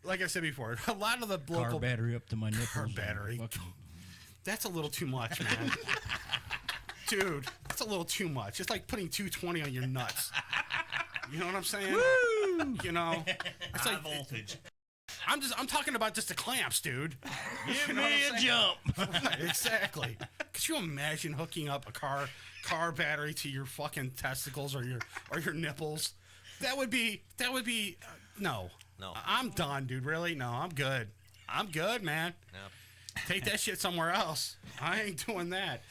Like I said before, a lot of the local Car battery up to my nipples. Car battery. That's a little too much, man. Dude, that's a little too much. It's like putting 220 on your nuts. You know what I'm saying? Woo! You know, it's High like voltage. I'm talking about just the clamps, dude. Give me a jump. Right, exactly. Could you imagine hooking up a car battery to your fucking testicles or your nipples? That would be no. No. I'm done, dude. Really? No, I'm good. I'm good, man. No. Take that shit somewhere else. I ain't doing that.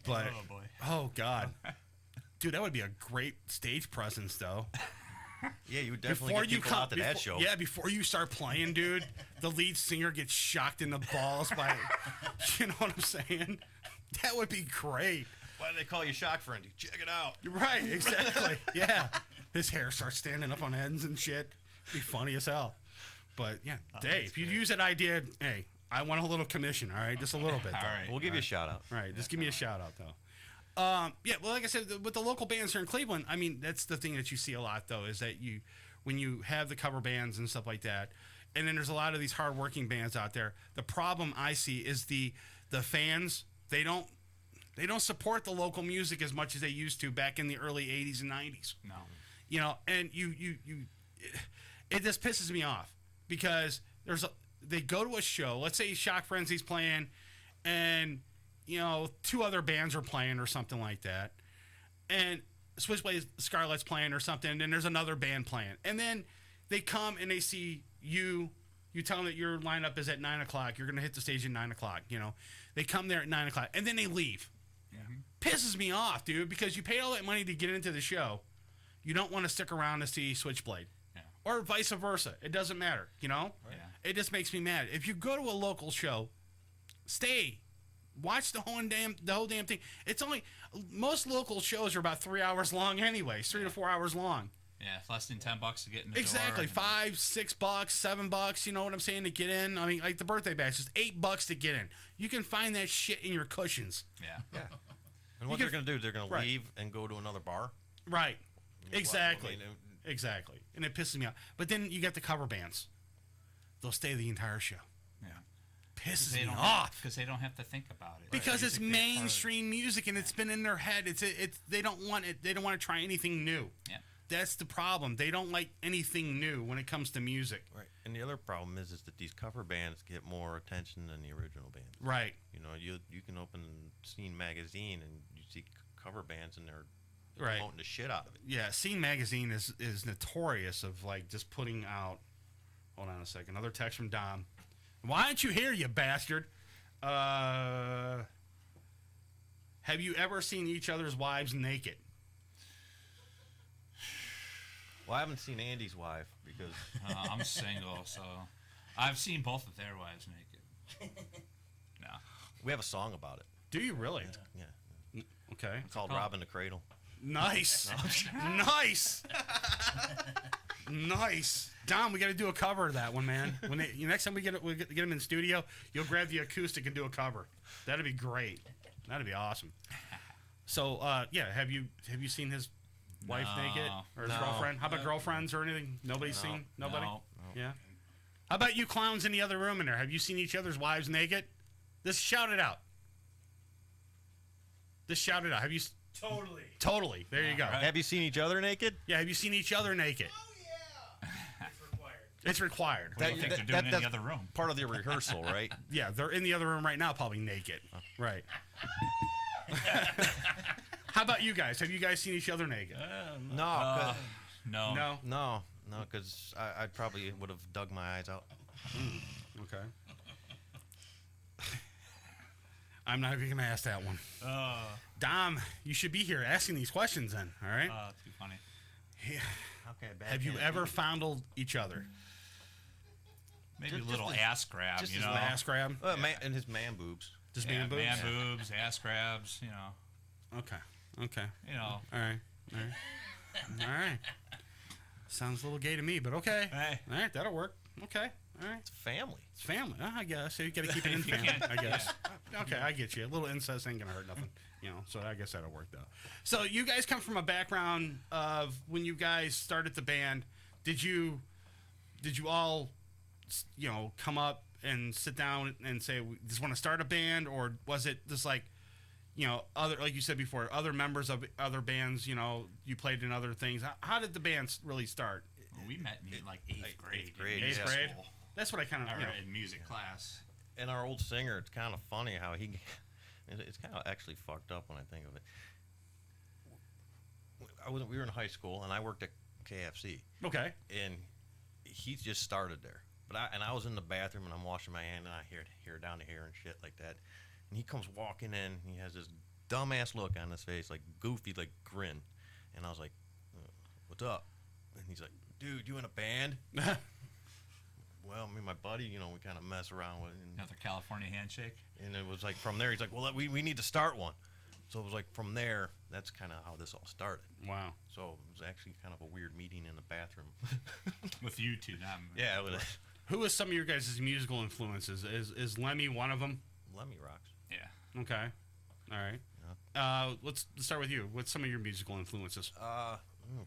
But oh boy. Oh god. Dude, that would be a great stage presence though. Yeah, you would definitely get people out to that show. Yeah, before you start playing, dude, the lead singer gets shocked in the balls by, you know what I'm saying? That would be great. Why do they call you Shock Friend? Check it out. Right, exactly. Yeah. His hair starts standing up on ends and shit. Be funny as hell. But yeah, Dave, if you use that idea, hey, I want a little commission, all right? Just a little bit. Though. All right. We'll give you a shout out. All right, just give me a shout out though. Yeah, well, like I said, with the local bands here in Cleveland, I mean, that's the thing that you see a lot, though, is that when you have the cover bands and stuff like that, and then there's a lot of these hardworking bands out there. The problem I see is the fans. They don't support the local music as much as they used to back in the early '80s and '90s. No, you know, and it just pisses me off because they go to a show. Let's say Shock Frenzy's playing, and you know, 2 other bands are playing or something like that. And Switchblade Scarlet's playing or something, and there's another band playing. And then they come and they see you tell them that your lineup is at 9 o'clock. You're going to hit the stage at 9 o'clock, you know. They come there at 9 o'clock, and then they leave. Yeah. Pisses me off, dude, because you paid all that money to get into the show. You don't want to stick around to see Switchblade. Yeah. Or vice versa. It doesn't matter, you know? Yeah. It just makes me mad. If you go to a local show, stay. Watch the whole damn thing. It's only most local shows are about 3 hours long anyway, 3 to 4 hours long. Yeah, it's less than $10 to get in the Exactly, door. $5, $6, $7. You know what I'm saying, to get in. I mean, like the birthday bash is $8 to get in. You can find that shit in your cushions. Yeah. And what they're going to do, they're going to leave and go to another bar. Right. Exactly. I mean, Exactly. And it pisses me off. But then you got the cover bands. They'll stay the entire show. Yeah. Pisses me off because they don't have to think about it. because it's mainstream music and it's been in their head. It's they don't want it. They don't want to try anything new. Yeah, that's the problem. They don't like anything new when it comes to music. Right. And the other problem is that these cover bands get more attention than the original band. Right. You know, you can open Scene magazine and you see cover bands and they're right. promoting the shit out of it. Yeah, Scene magazine is notorious of like just putting out. Hold on a second. Another text from Dom. Why aren't you here, you bastard? Have you ever seen each other's wives naked? Well, I haven't seen Andy's wife because I'm single, so I've seen both of their wives naked. No, we have a song about it. Do you really? Yeah. Okay. It's called "Robbing the Cradle." Nice, nice, nice. Dom, we got to do a cover of that one, man. When next time we get them in the studio, you'll grab the acoustic and do a cover. That'd be great. That'd be awesome. So, yeah, have you seen his wife naked or his girlfriend? How about girlfriends or anything? Nobody's seen? Nobody? No. Yeah. How about you clowns in the other room in there? Have you seen each other's wives naked? Just shout it out. Just shout it out. Have you? Totally. There you go. Right. Have you seen each other naked? Yeah. Have you seen each other naked? It's required. What do you think they're doing in the other room? Part of the rehearsal, right? Yeah, they're in the other room right now, probably naked. Right. How about you guys? Have you guys seen each other naked? No. No, because I probably would have dug my eyes out. Okay. I'm not even going to ask that one. Dom, you should be here asking these questions then, all right? Too funny. Yeah. Okay, Have you ever fondled each other? Maybe a little ass grab, just you his know. Ass grab. And his man boobs. Just Yeah, man boobs. man boobs, ass grabs, you know. Okay. You know. All right. All right. Sounds a little gay to me, but okay. Hey. All right, that'll work. Okay. All right. It's family. It's family. I guess. So you got to keep it in You family, can't- I guess. Okay, I get you. A little incest ain't going to hurt nothing. You know, so I guess that'll work, though. So you guys come from a background of when you guys started the band, did you all, you know, come up and sit down and say, we just want to start a band? Or was it just like, you know, other, like you said before, other members of other bands, you know, you played in other things? How did the band really start? Well, we met in like eighth grade. Eighth grade? That's what I kind of, you know. In music class. And our old singer, it's kind of funny how he, it's kind of actually fucked up when I think of it. We were in high school, and I worked at KFC. Okay. And he just started there. But I was in the bathroom, and I'm washing my hand, and I hear down to here and shit like that. And he comes walking in, and he has this dumbass look on his face, like goofy, like grin. And I was like, what's up? And he's like, dude, you in a band? Well, me and my buddy, you know, we kind of mess around with it. Another California handshake. And it was like from there, he's like, well, we need to start one. So it was like from there, that's kind of how this all started. Wow. So it was actually kind of a weird meeting in the bathroom. With you two, not me. Yeah. With Who is some of your guys' musical influences? Is Lemmy one of them? Lemmy rocks. Yeah. Okay. All right. Yeah. Let's start with you. What's some of your musical influences?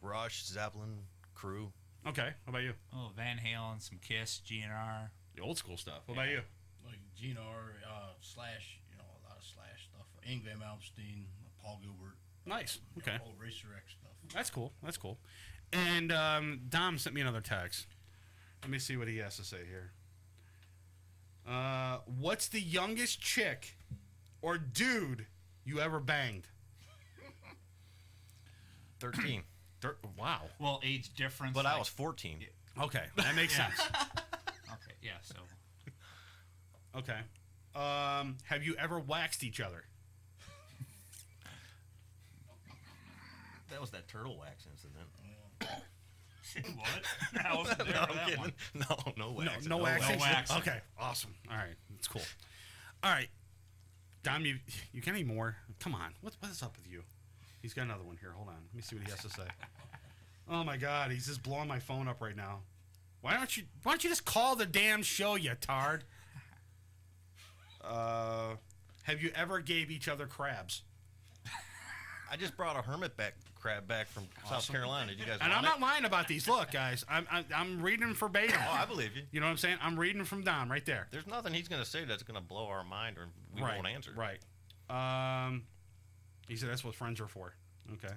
Rush, Zeppelin, Crew. Okay. How about you? Oh, Van Halen, some Kiss, GNR. The old school stuff. What about you? Like GNR, Slash, you know, a lot of Slash stuff. Ingvar Malmsteen, Paul Gilbert. Nice. You Okay. know, old Racer X stuff. That's cool. That's cool. And Dom sent me another text. Let me see what he has to say here. What's the youngest chick or dude you ever banged? 13. Wow. Well, age difference. But I was 14. Okay, that makes sense. Okay, yeah, so. Okay. Have you ever waxed each other? That was that turtle wax incident. What? I wasn't there No, for I'm that kidding. one. No wax. No waxing. No waxing. Okay, awesome. All right, that's cool. All right, Dom, you got any more? Come on, what is up with you? He's got another one here. Hold on, let me see what he has to say. Oh my God, he's just blowing my phone up right now. Why don't you just call the damn show, you tard? Have you ever gave each other crabs? I just brought a hermit crab back from South Carolina. Did you guys? And I'm not lying about these. Look, guys, I'm reading verbatim. Oh, I believe you. You know what I'm saying? I'm reading from Dom right there. There's nothing he's going to say that's going to blow our mind, or we Right, won't answer. Right. He said that's what friends are for. Okay.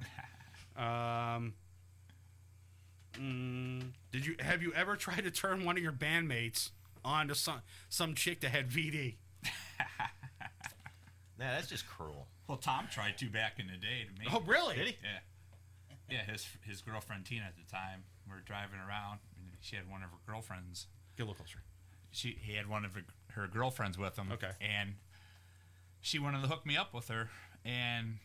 Have you ever tried to turn one of your bandmates on to some chick that had VD? Nah, that's just cruel. Well, Tom tried to back in the day to me. Oh, really? Did he? Yeah. Yeah, his girlfriend Tina at the time. We were driving around, and she had one of her girlfriends. Get a little closer. He had one of her girlfriends with him. Okay. And she wanted to hook me up with her, and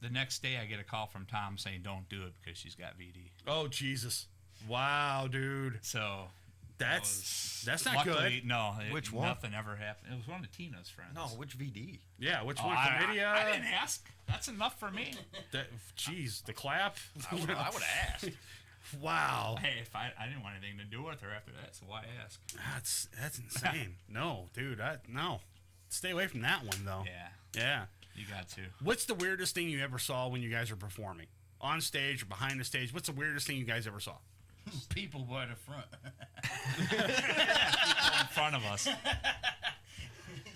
the next day I get a call from Tom saying don't do it because she's got VD. Oh, Jesus. Wow, dude. So that's not luckily, good. No, Which one? Nothing ever happened. It was one of Tina's friends. No, which VD? Yeah, which one? I Chlamydia? didn't ask. That's enough for me. Jeez, the clap. I would have asked. Wow. Hey, if I didn't want anything to do with her after that, so why ask? That's insane. No, dude, no. Stay away from that one though. Yeah. Yeah. You got to. What's the weirdest thing you ever saw when you guys are performing? On stage or behind the stage? What's the weirdest thing you guys ever saw? People by the front. People in front of us.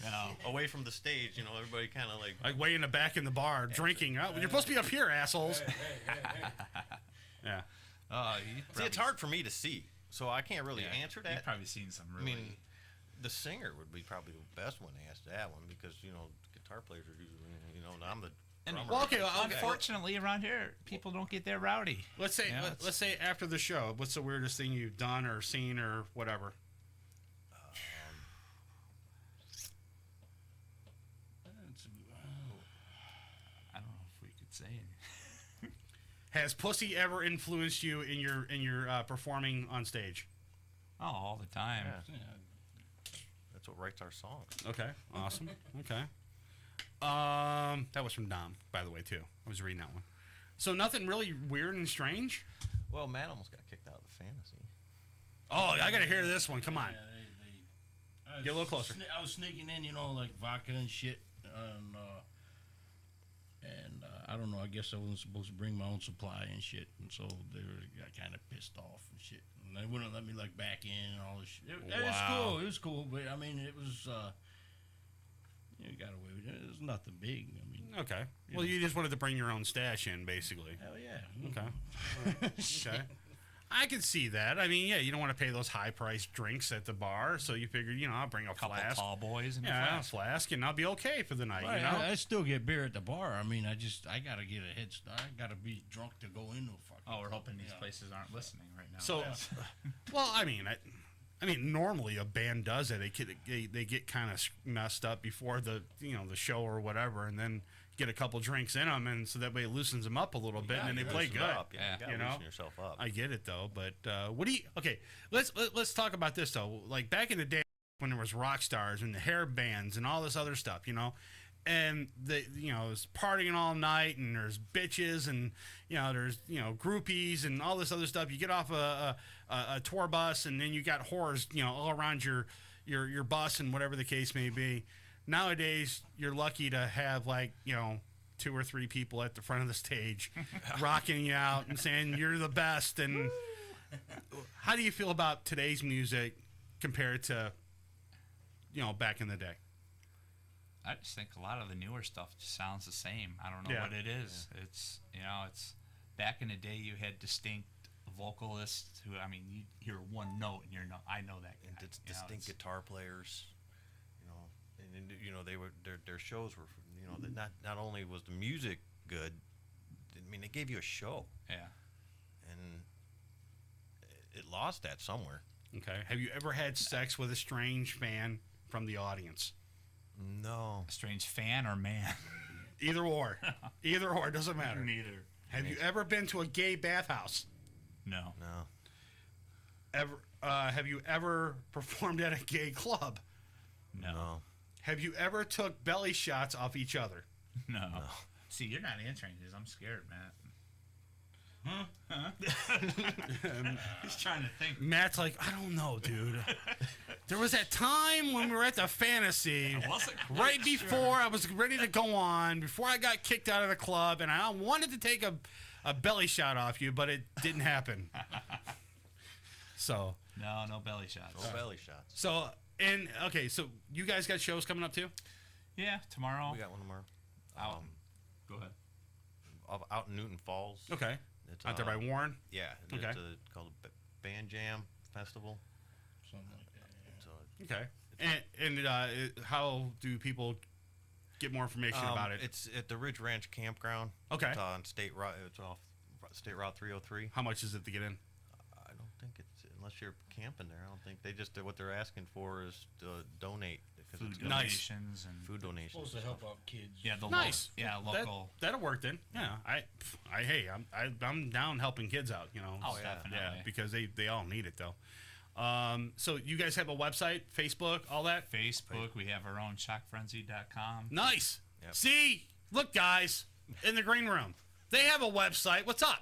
No. Away from the stage, you know, everybody kind of like way in the back in the bar drinking. Oh, you're supposed to be up here, assholes. Yeah. See, it's hard for me to see, so I can't really answer that. You've probably seen some really. I mean, the singer would be probably the best one to ask that one because, you know, guitar players are usually, you know, I'm the drummer. Well, okay, unfortunately, around here, people don't get that rowdy. Let's say let's say after the show, what's the weirdest thing you've done or seen or whatever? I don't know if we could say it. Has pussy ever influenced you in your performing on stage? Oh, all the time. Yeah. That's what writes our songs. Okay, awesome. Okay. That was from Dom, by the way, too. I was reading that one. So nothing really weird and strange? Well, Matt almost got kicked out of the fantasy. Oh, I got to hear this one. Come on. I Get a little closer. I was sneaking in, like vodka and shit, and I don't know. I guess I wasn't supposed to bring my own supply and shit, and so got kind of pissed off and shit. And they wouldn't let me back in and all this shit. It was cool. It was cool, but I mean, it was. You got away with it. It was nothing big. I mean. Okay. Well, you just wanted to bring your own stash in, basically. Hell yeah. Okay. Okay. I can see that. I mean, yeah, you don't want to pay those high-priced drinks at the bar, so you figured, I'll bring a couple flask. tall boys and a flask, and I'll be okay for the night. Right, I still get beer at the bar. I mean, I gotta get a head start. I gotta be drunk to go into a fucking. Oh, we're hoping these places aren't listening right now. So, well, I mean, normally a band does it. They get kind of messed up before the the show or whatever, and then get a couple drinks in them, and so that way it loosens them up a little bit, and then they play good. Yeah, you gotta loosen yourself up. I get it though, but what do you? Okay, let's talk about this though. Like back in the day when there was rock stars and the hair bands and all this other stuff, and it's partying all night, and there's bitches, and there's groupies and all this other stuff. You get off a tour bus, and then you got whores all around your bus and whatever the case may be. Nowadays, you're lucky to have 2 or 3 people at the front of the stage rocking you out and saying you're the best. And how do you feel about today's music compared to back in the day? I just think a lot of the newer stuff just sounds the same. I don't know what it is. Yeah. It's back in the day you had distinct vocalists who, you hear one note and I know that guy. And distinct guitar players. And they were their shows were not only was the music good, they gave you a show. Yeah. And it lost that somewhere. Okay. Have you ever had sex with a strange fan from the audience? No. A strange fan or man? Either or. Either or, doesn't matter. Neither. Have you ever been to a gay bathhouse? No. Ever? Have you ever performed at a gay club? No. Have you ever took belly shots off each other? No. See, you're not answering this. I'm scared, Matt. Huh? He's trying to think. Matt's like, I don't know, dude. There was that time when we were at the Fantasy, right before I was ready to go on, before I got kicked out of the club, and I wanted to take a belly shot off you, but it didn't happen. So. No belly shots. No belly shots. So, so you guys got shows coming up too? Yeah, tomorrow. We got one tomorrow. Go ahead. Out in Newton Falls. Okay. It's out there by Warren? Yeah. Okay. It's called the Band Jam Festival. Something like that. Yeah. Okay. And how do people get more information about it? It's at the Ridge Ranch Campground. Okay. It's on State Route. It's off State Route 303. How much is it to get in? I don't think it's unless you're camping there. I don't think what they're asking for is to donate. Food donations and food donations. Supposed to help out kids. Yeah, nice. Local. That'll work then. Yeah, I'm down helping kids out. Oh, definitely. Yeah, because they all need it though. So you guys have a website, Facebook, all that? Facebook. We have our own shockfrenzy.com. Nice. Yep. See, look, guys, in the green room, they have a website. What's up?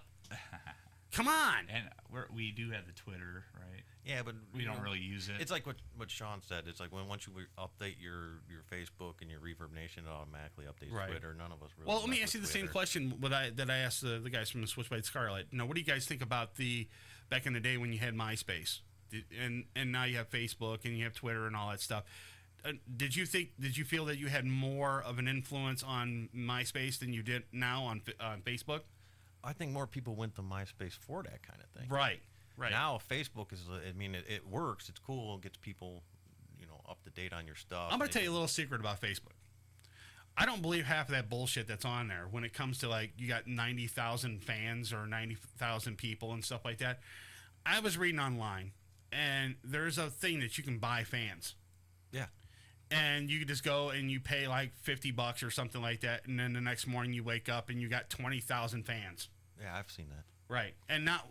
Come on. And we do have the Twitter, right? Yeah, but we don't really use it. It's like what Sean said. It's like once you update your Facebook and your Reverb Nation, it automatically updates Twitter. None of us really. Well, let me ask you the same question that I asked the guys from the Switchblade Scarlet. What do you guys think about back in the day when you had MySpace, and now you have Facebook and you have Twitter and all that stuff? Did you feel that you had more of an influence on MySpace than you did now on Facebook? I think more people went to MySpace for that kind of thing. Right. Now Facebook is, it works. It's cool. It gets people, up to date on your stuff. I'm going to tell you a little secret about Facebook. I don't believe half of that bullshit that's on there when it comes to you got 90,000 fans or 90,000 people and stuff like that. I was reading online, and there's a thing that you can buy fans. Yeah. And you can just go and you pay $50 or something like that, and then the next morning you wake up and you got 20,000 fans. Yeah, I've seen that. Right, and not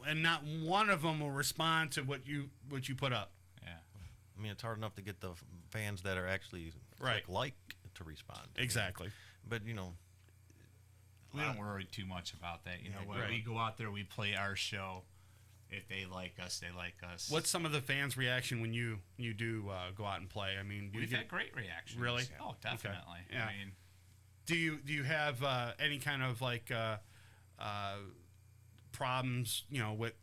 one of them will respond to what you put up. Yeah, I mean, it's hard enough to get the fans that are actually like to respond. Exactly. But you know, we don't worry too much about that. You know, when we go out there, we play our show. If they like us, they like us. What's some of the fans' reaction when you do go out and play? I mean, we've had great reactions. Really? Oh, definitely. Okay. Yeah. I mean, do you have any kind of like problems, you know, with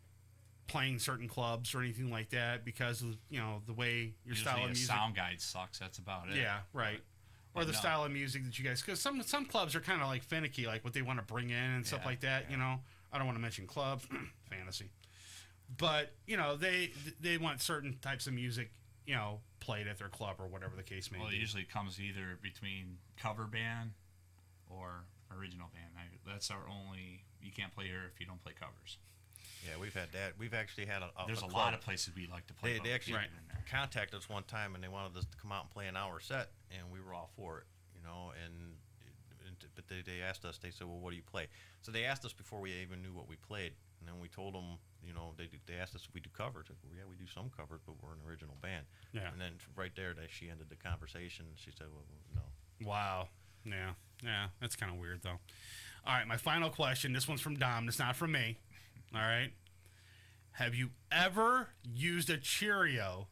playing certain clubs or anything like that because of, you know, the way your style of music? Sound guide sucks. That's about it. Yeah, right. Or the style of music that you guys, because some clubs are kind of like finicky, like what they want to bring in and stuff like that. Yeah. You know, I don't want to mention clubs, fantasy, but you know they want certain types of music, you know, played at their club or whatever the case may be. Well, it usually comes either between cover band or original band. That's our only. You can't play here if you don't play covers. Yeah, we've had that. We've actually had There's a lot of places we like to play. They actually contacted us one time, and they wanted us to come out and play an hour set, and we were all for it, you know. But they asked us. They said, "Well, what do you play?" So they asked us before we even knew what we played, and then we told them, you know, they asked us if we do covers. Like, well, yeah, we do some covers, but we're an original band. Yeah. And then right there, she ended the conversation. She said, "Well, no." Wow. Yeah. That's kind of weird, though. All right, my final question. This one's from Dom. It's not from me. All right. Have you ever used a Cheerio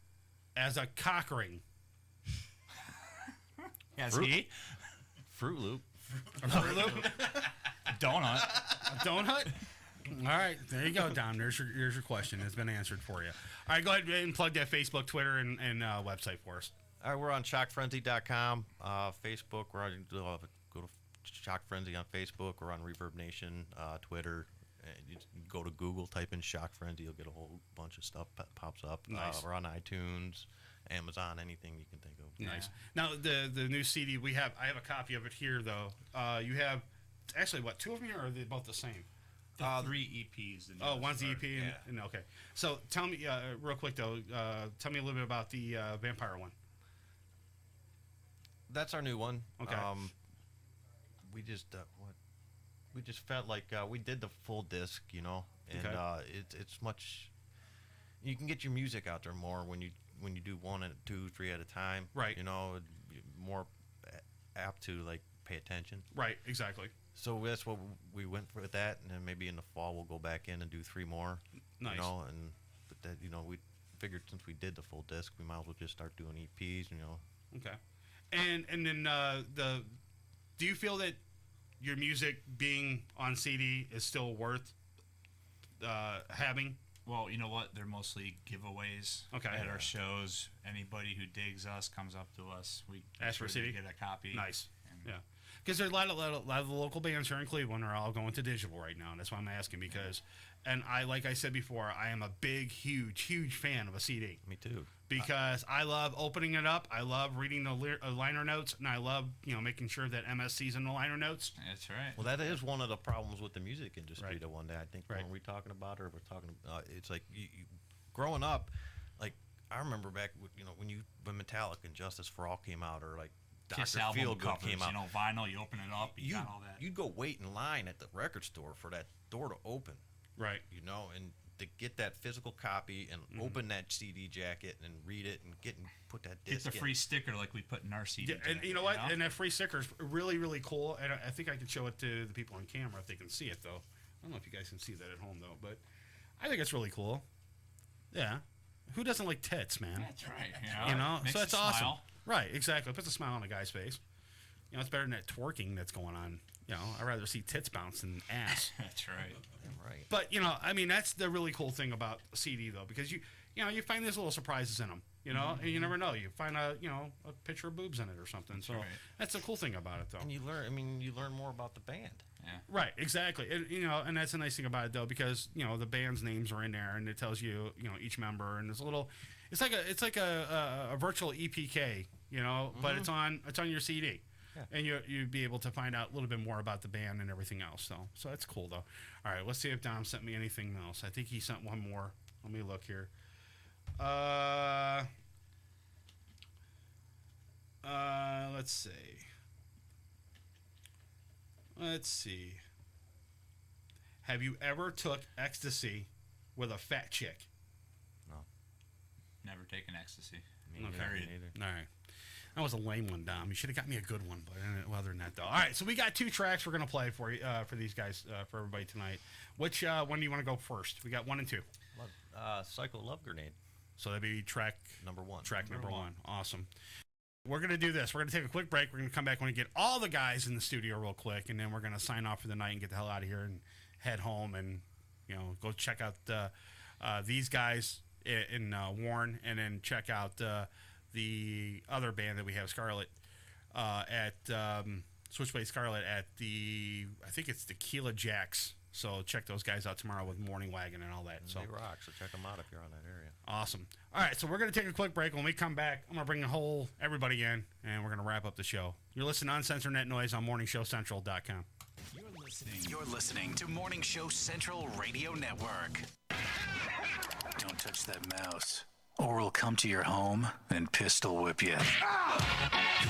as a cock ring? Yes, he. Fruit Loop. A Fruit Loop? A donut. A donut? All right, there you go, Dom. There's your question. It's been answered for you. All right, go ahead and plug that Facebook, Twitter, and website for us. All right, we're on shockfrenzy.com. Facebook, we're on, go to Shock Frenzy on Facebook. We're on Reverb Nation, Twitter. You go to Google, type in Shock Frenzy, you'll get a whole bunch of stuff that pops up. Nice. We're on iTunes, Amazon, anything you can think of. Nice. Now the new CD I have a copy of it here though. You have actually what, two of them here, or are they both the same? The 3 EPs. One's the EP. And okay. So tell me real quick though. Tell me a little bit about the Vampire one. That's our new one. Okay. We just felt like we did the full disc, you know, and it's much. You can get your music out there more when you do 1 and 2, 3 at a time, right? You know, more apt to like pay attention, right? Exactly. So that's what we went for with that, and then maybe in the fall we'll go back in and do 3 more. Nice. You know, but that, you know, we figured since we did the full disc, we might as well just start doing EPs, you know. Okay. And then do you feel that your music being on CD is still worth having? Well, you know what? They're mostly giveaways at our shows. Anybody who digs us comes up to us. We ask for a CD, get a copy. Nice. Yeah. Because there's a lot of the local bands here in Cleveland are all going to digital right now, and that's why I'm asking. Because, and like I said before, I am a big, huge fan of a CD. Me too. Because I love opening it up, I love reading the liner notes, and I love making sure that MSC's in the liner notes. That's right. Well, that is one of the problems with the music industry. The one day I think when we're talking about, or we're talking, it's like you growing up. Like I remember back, when Metallica and Justice for All came out, or like Kiss Dr. album Feelgood covers, came out. you know, vinyl. You open it up, you got all that. You'd go wait in line at the record store for that door to open. Right. You know, and to get that physical copy and open that CD jacket and read it and put that disc Get the free sticker like we put in our CD. Yeah, and you know what? And that free sticker is really, really cool. And I think I can show it to the people on camera if they can see it, though. I don't know if you guys can see that at home, though, but I think it's really cool. Yeah. Who doesn't like tits, man? That's right. You know, Makes so that's you awesome. smile. Right, exactly. It puts a smile on a guy's face. You know, it's better than that twerking that's going on. You know, I'd rather see tits bounce than ass. That's right. Right. But, you know, I mean, that's the really cool thing about a CD, though, because you find these little surprises in them, you know, and you never know. You find a picture of boobs in it or something. So that's the cool thing about it, though. And you learn more about the band. Yeah. Right, exactly. And, and that's the nice thing about it, though, because, the band's names are in there and it tells you, each member, and there's it's like a virtual EPK, but it's on your CD. Yeah. And you'd be able to find out a little bit more about the band and everything else. So that's cool, though. All right, let's see if Dom sent me anything else. I think he sent one more. Let me look here. Let's see. Have you ever took ecstasy with a fat chick? No. Never taken ecstasy. Okay. All right. That was a lame one, Dom. You should have got me a good one, but other than that, though. All right, so we got 2 tracks we're gonna play for you, for these guys, for everybody tonight. Which one do you want to go first? We got 1 and 2. Psycho Love Grenade. So that'd be track number 1. Track number one. Awesome. We're gonna do this. We're gonna take a quick break. We're gonna come back when we get all the guys in the studio real quick, and then we're gonna sign off for the night and get the hell out of here and head home and go check out these guys in Warren, and then check out the other band that we have, Scarlet, at Switchblade Scarlet at I think it's Tequila Jacks. So check those guys out tomorrow with Morning Wagon and all that. So they rock. So check them out if you're on that area. Awesome. All right, so we're going to take a quick break. When we come back, I'm going to bring everybody in, and we're going to wrap up the show. You're listening to Uncensored Net Noise on morningshowcentral.com. You're listening to Morning Show Central Radio Network. Don't touch that mouse, or we'll come to your home and pistol whip you.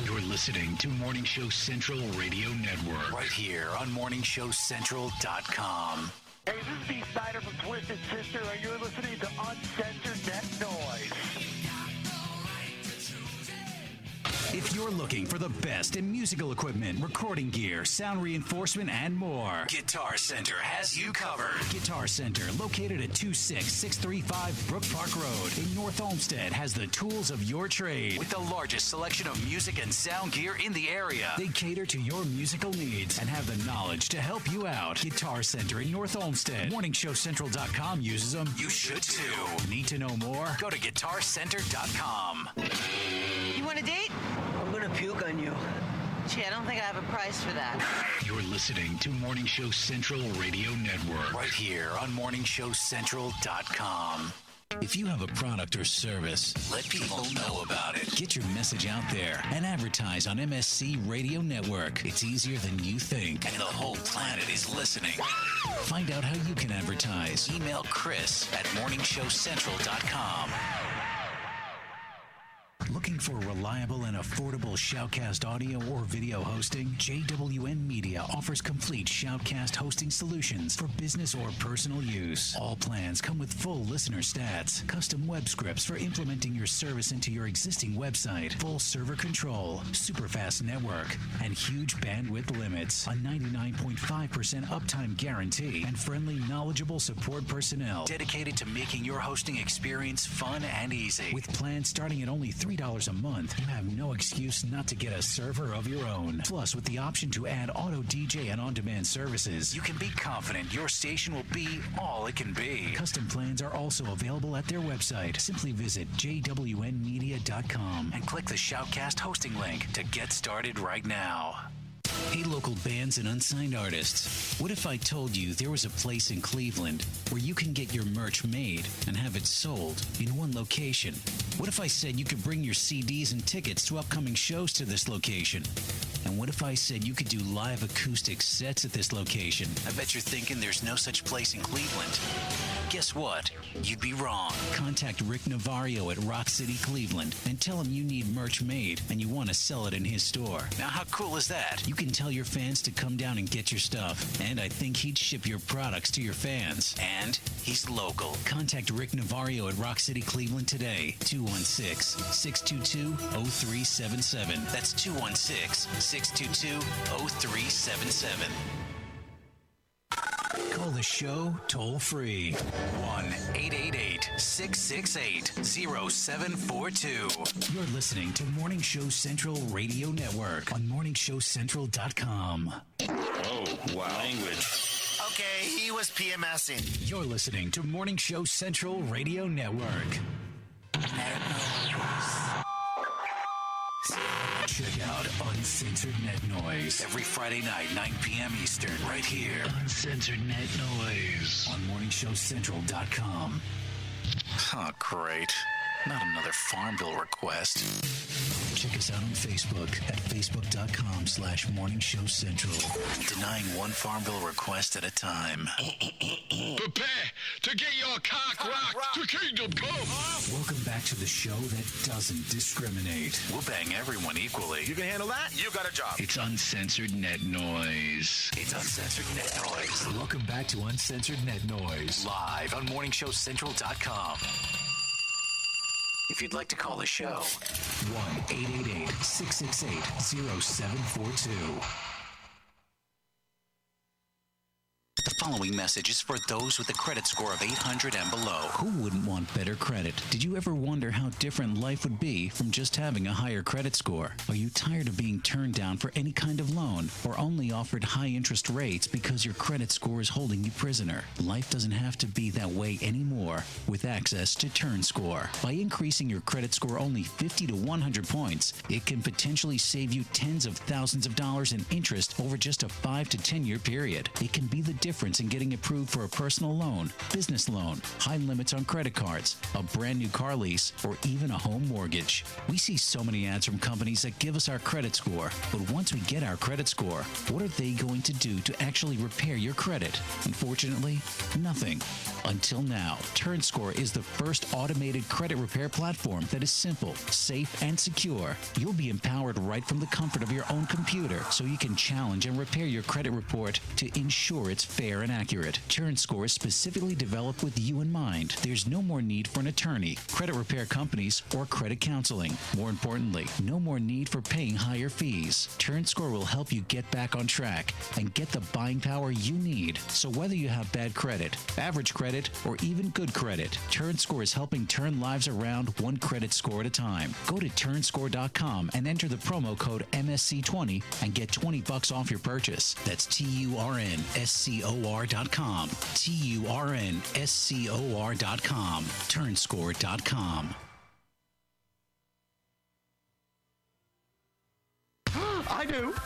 You're listening to Morning Show Central Radio Network, right here on morningshowcentral.com. Hey, this is Steve Snyder from Twisted Sister, and you're listening to Uncensored Net Noise. If you're looking for the best in musical equipment, recording gear, sound reinforcement, and more, Guitar Center has you covered. Guitar Center, located at 26635 Brook Park Road in North Olmsted, has the tools of your trade with the largest selection of music and sound gear in the area. They cater to your musical needs and have the knowledge to help you out. Guitar Center in North Olmsted. MorningshowCentral.com uses them. You should too. Need to know more? Go to GuitarCenter.com. You want a date? I'm gonna puke on you. Gee, I don't think I have a price for that. You're listening to Morning Show Central Radio Network, right here on morningshowcentral.com. If you have a product or service, let people know about it. Get your message out there and advertise on MSC Radio Network. It's easier than you think, and the whole planet is listening. Find out how you can advertise. Email Chris at morningshowcentral.com. Looking for reliable and affordable Shoutcast audio or video hosting? JWN Media offers complete Shoutcast hosting solutions for business or personal use. All plans come with full listener stats, custom web scripts for implementing your service into your existing website, full server control, super fast network, and huge bandwidth limits, a 99.5% uptime guarantee, and friendly, knowledgeable support personnel dedicated to making your hosting experience fun and easy. With plans starting at only $3 a month, you have no excuse not to get a server of your own. Plus, with the option to add auto DJ and on-demand services, you can be confident your station will be all it can be. Custom plans are also available at their website. Simply visit jwnmedia.com and click the Shoutcast hosting link to get started right now. Hey, local bands and unsigned artists. What if I told you there was a place in Cleveland where you can get your merch made and have it sold in one location? What if I said you could bring your CDs and tickets to upcoming shows to this location? And what if I said you could do live acoustic sets at this location? I bet you're thinking there's no such place in Cleveland. Guess what? You'd be wrong. Contact Rick Navario at Rock City, Cleveland, and tell him you need merch made and you want to sell it in his store. Now, how cool is that? You can tell your fans to come down and get your stuff, and I think he'd ship your products to your fans. And he's local. Contact Rick Navario at Rock City, Cleveland today. 216-622-0377. That's 216-622-0377. Call the show toll free. 1-888-668-0742. You're listening to Morning Show Central Radio Network on morningshowcentral.com. Oh, wow. Language. Okay, he was PMSing. You're listening to Morning Show Central Radio Network. Check out Uncensored Net Noise every Friday night, 9 p.m. Eastern, right here. Uncensored Net Noise on morningshowcentral.com. Oh, great. Not another Farmville request. Check us out on Facebook at facebook.com/morningshowcentral. Denying one Farmville request at a time. Prepare to get your cock rocked to kingdom come. Welcome back to the show that doesn't discriminate. We'll bang everyone equally. You can handle that? You got a job. It's Uncensored Net Noise. It's Uncensored Net Noise. Welcome back to Uncensored Net Noise. Live on morningshowcentral.com. If you'd like to call the show, 1-888-668-0742. The following message is for those with a credit score of 800 and below. Who wouldn't want better credit? Did you ever wonder how different life would be from just having a higher credit score? Are you tired of being turned down for any kind of loan or only offered high interest rates because your credit score is holding you prisoner? Life doesn't have to be that way anymore with access to Turnscor. By increasing your credit score only 50 to 100 points, it can potentially save you tens of thousands of dollars in interest over just a 5 to 10 year period. It can be the difference in getting approved for a personal loan, business loan, high limits on credit cards, a brand new car lease, or even a home mortgage. We see so many ads from companies that give us our credit score, but once we get our credit score, what are they going to do to actually repair your credit? Unfortunately, nothing. Until now, Turnscor is the first automated credit repair platform that is simple, safe, and secure. You'll be empowered right from the comfort of your own computer, so you can challenge and repair your credit report to ensure it's fair and accurate. Turnscor is specifically developed with you in mind. There's no more need for an attorney, credit repair companies, or credit counseling. More importantly, no more need for paying higher fees. Turnscor will help you get back on track and get the buying power you need. So whether you have bad credit, average credit, or even good credit, Turnscor is helping turn lives around one credit score at a time. Go to turnscor.com and enter the promo code MSC20 and get $20 off your purchase. That's TURNSCOR.com. TURNSCOR.com. Turnscor.com.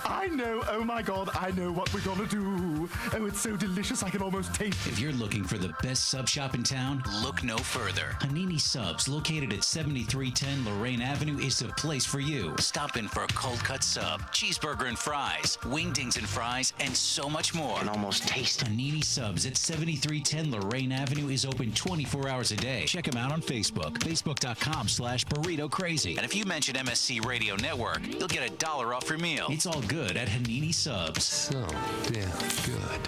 I know, oh my God, I know what we're gonna do. Oh, it's so delicious, I can almost taste it. If you're looking for the best sub shop in town, look no further. Hanini Subs, located at 7310 Lorraine Avenue, is the place for you. Stop in for a cold cut sub, cheeseburger and fries, wingdings and fries, and so much more. I can almost taste it. Hanini Subs at 7310 Lorraine Avenue is open 24 hours a day. Check them out on Facebook, facebook.com/burrito crazy. And if you mention MSC Radio Network, you'll get $1 off your meal. It's all good at Hanini Subs. So damn good.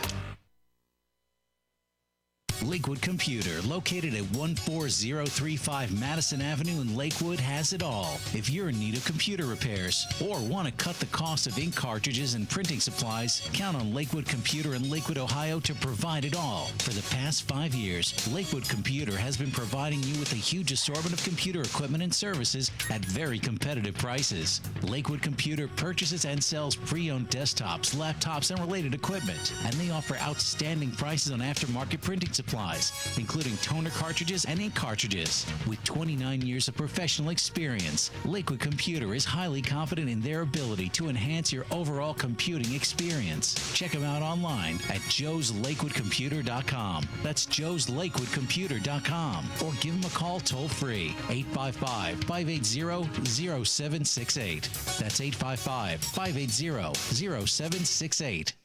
Lakewood Computer, located at 14035 Madison Avenue in Lakewood, has it all. If you're in need of computer repairs or want to cut the cost of ink cartridges and printing supplies, count on Lakewood Computer in Lakewood, Ohio to provide it all. For the past 5 years, Lakewood Computer has been providing you with a huge assortment of computer equipment and services at very competitive prices. Lakewood Computer purchases and sells pre-owned desktops, laptops, and related equipment, and they offer outstanding prices on aftermarket printing supplies, including toner cartridges and ink cartridges. With 29 years of professional experience, Lakewood Computer is highly confident in their ability to enhance your overall computing experience. Check them out online at joeslakewoodcomputer.com. That's joeslakewoodcomputer.com. Or give them a call toll-free, 855-580-0768. That's 855-580-0768.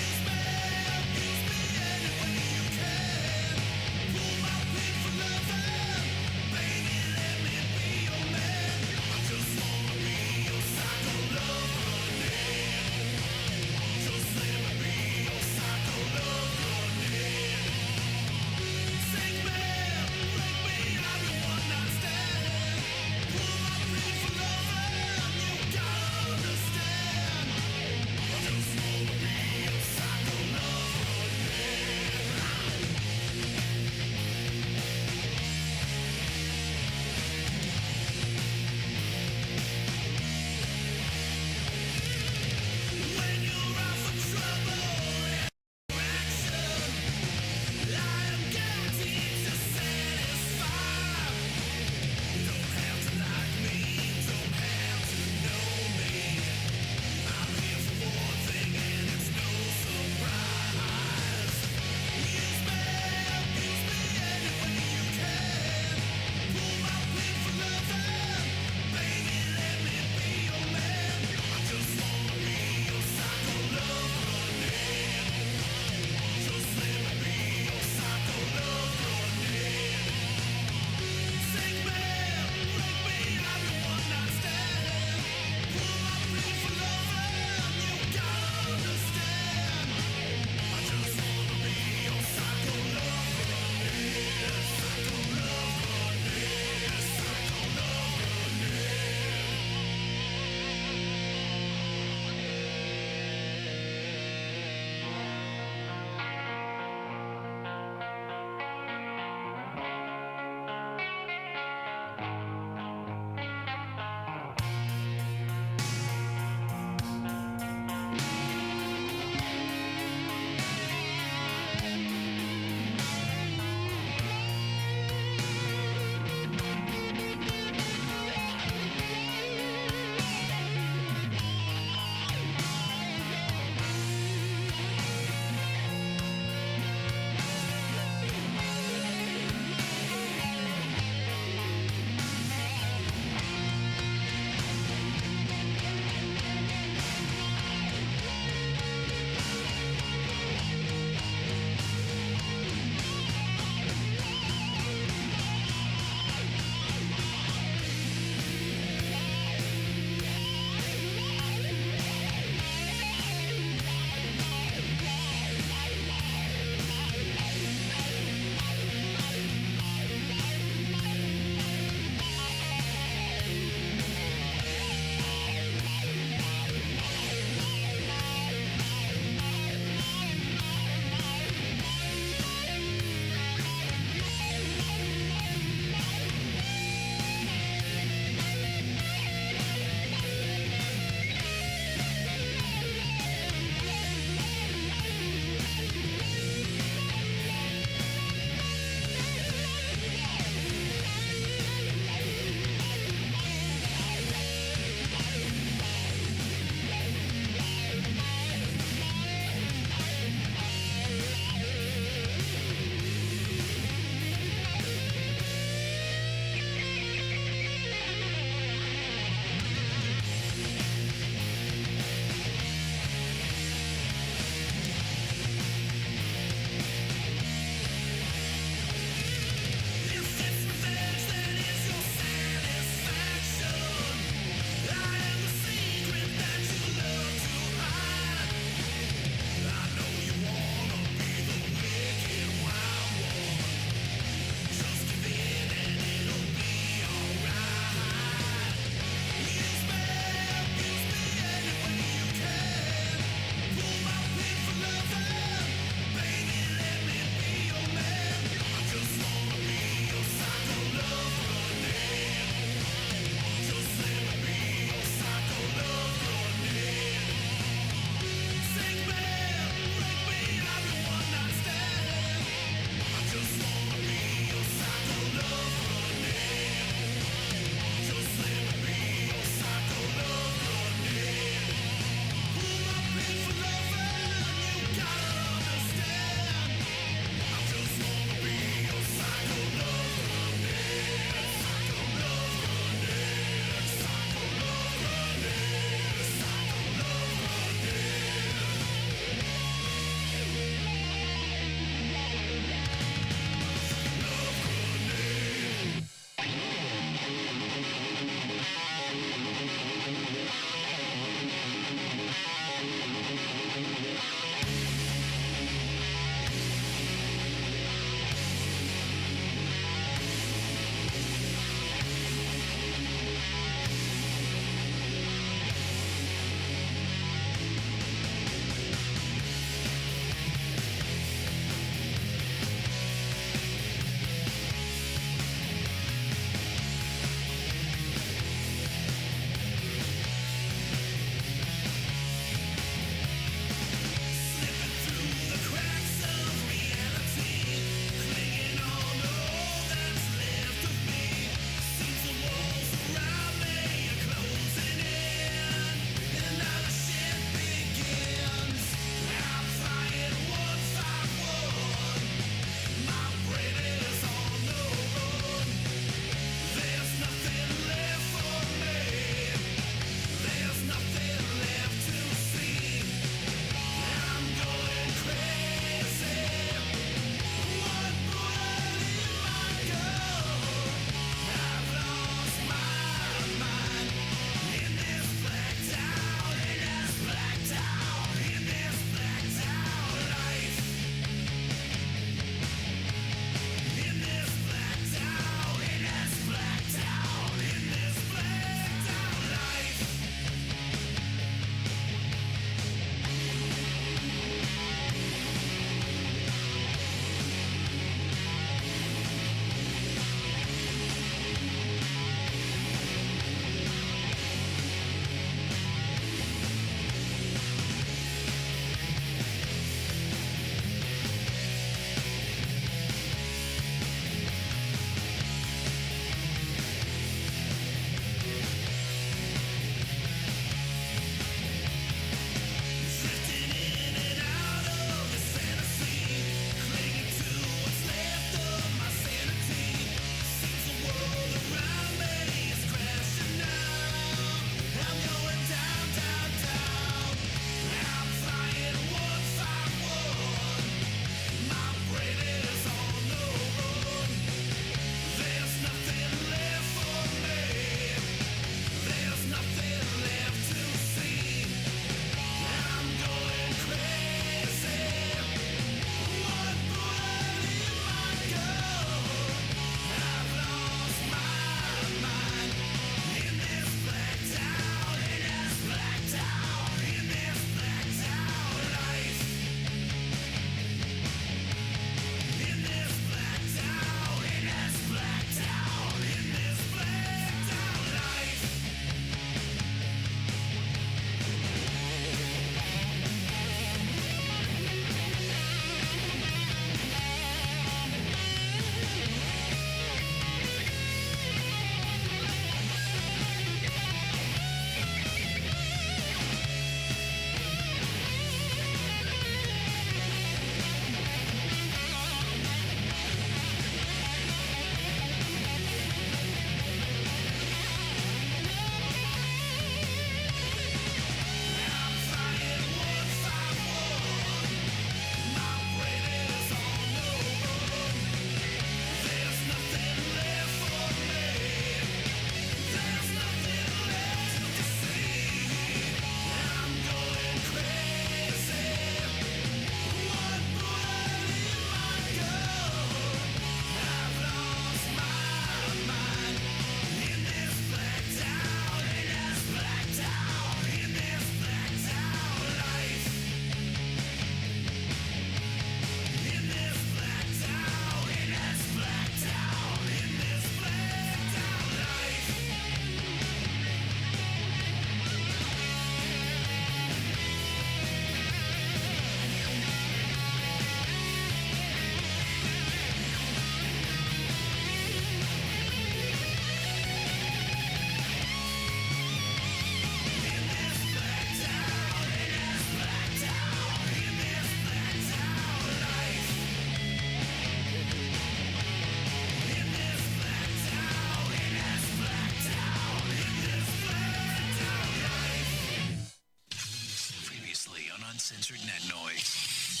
Uncensored Net Noise.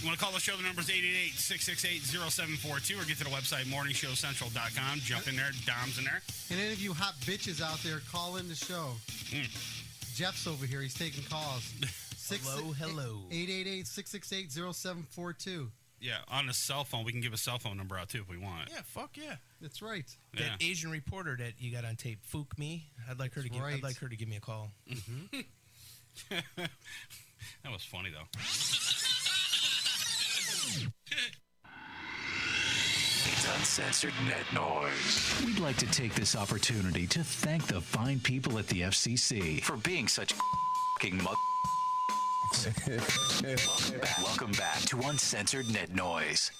You want to call the show? The number's 888-668-0742 or get to the website, morningshowcentral.com. Jump in there. Dom's in there. And any of you hot bitches out there, call in the show. Jeff's over here. He's taking calls. Hello. 888-668-0742. Yeah, on the cell phone. We can give a cell phone number out, too, if we want. Yeah, fuck yeah. That's right. Yeah. That Asian reporter that you got on tape, Fook Me. I'd like her to give. I'd like her to give me a call. That was funny, though. It's Uncensored Net Noise. We'd like to take this opportunity to thank the fine people at the FCC for being such Welcome back to Uncensored Net Noise.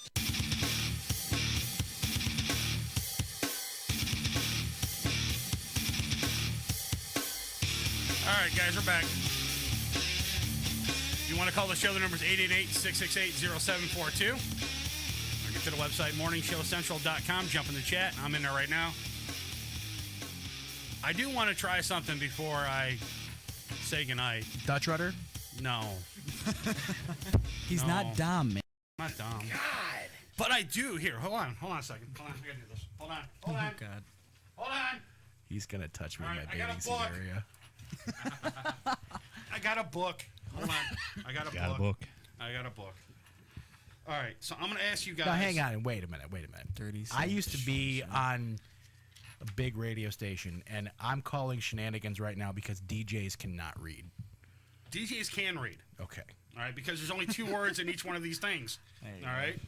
All right, guys, we're back. If you want to call the show, the number's 888-668-0742. Or get to the website, morningshowcentral.com. Jump in the chat. I'm in there right now. I do want to try something before I say goodnight. Dutch rudder? No. He's not Dom, man. Not Dom. God. But I do. Here, hold on a second. Hold on, I gotta do this. Hold on. Oh, God. Hold on. He's going to touch me in my I got a bathing suit book. area. I got a book. Hold on. I got a book. I got a book. All right, so I'm going to ask you guys. Now, hang on. Wait a minute. I used to be on a big radio station, and I'm calling shenanigans right now because DJs cannot read. DJs can read. Okay. All right, because there's only 2 words in each one of these things. All right?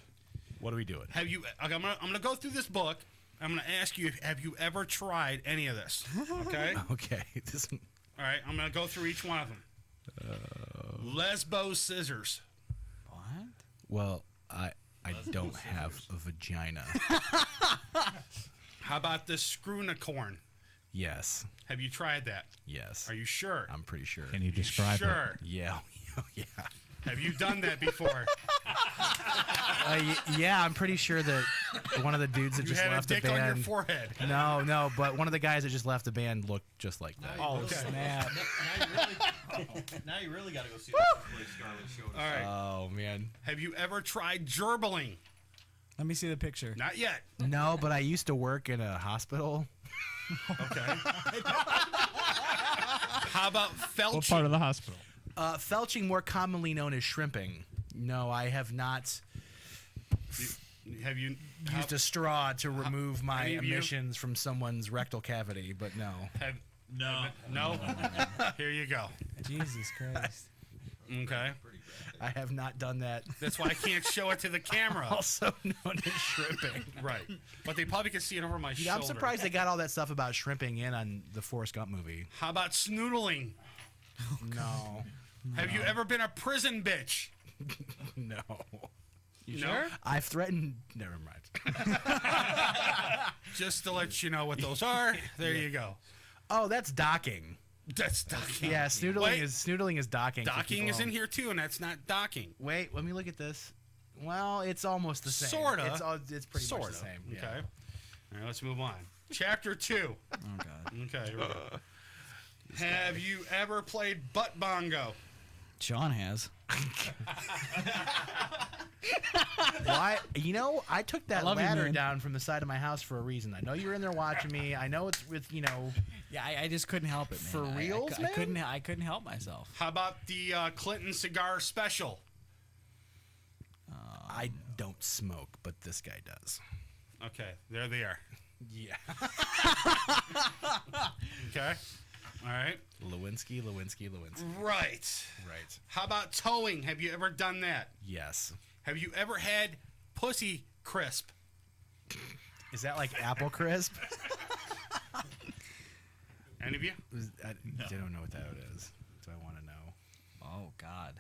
What are we doing? I'm gonna go through this book. I'm gonna ask you, have you ever tried any of this? Okay. Okay. All right. I'm gonna go through each one of them. Lesbo scissors. What? Well, I don't have a vagina. How about the screw-unicorn? Yes. Have you tried that? Yes. Are you sure? I'm pretty sure. Can you describe Sure. Yeah. Yeah. Have you done that before? Yeah, I'm pretty sure that one of the dudes that You just had a left the dick band. on your forehead. No, but one of the guys that just left the band looked just like that. Oh, snap. Now you really got to go see the Switchblade Scarlet show. All right. Oh, man. Have you ever tried gerbling? Let me see the picture. Not yet. No, but I used to work in a hospital. Okay. How about felching? What part of the hospital? Felching, more commonly known as shrimping. No, I have not Have you used a straw to remove my any of you? emissions from someone's rectal cavity, but no. No. Here you go. Jesus Christ. Okay. I have not done that. That's why I can't show it to the camera. Also known as shrimping. Right. But they probably can see it over my shoulder. I'm surprised they got all that stuff about shrimping in on the Forrest Gump movie. How about snoodling? No. Have you ever been a prison bitch? No. You sure? I've threatened. Never mind. Just to let you know what those are. There you go. Oh, that's docking. That's docking. Yeah, snoodling is docking. Docking is in here too, and that's not docking. Wait, let me look at this. Well, it's almost the same. Sorta. It's pretty much the same. Okay. Yeah. All right, let's move on. Chapter 2. Oh, God. Okay. Here we go. Have you ever played butt bongo? Sean has. Why? I took that love you, ladder man. down from the side of my house for a reason. I know you were in there watching me. I know it's with Yeah, I just couldn't help it, man. For reals, man? I couldn't help myself. How about the Clinton cigar special? I don't smoke, but this guy does. Okay, there they are. Yeah. Okay. All right. Lewinsky. Right. Right. How about towing? Have you ever done that? Yes. Have you ever had pussy crisp? Is that like apple crisp? Any of you? I don't know what that is. Do I want to know? Oh, God.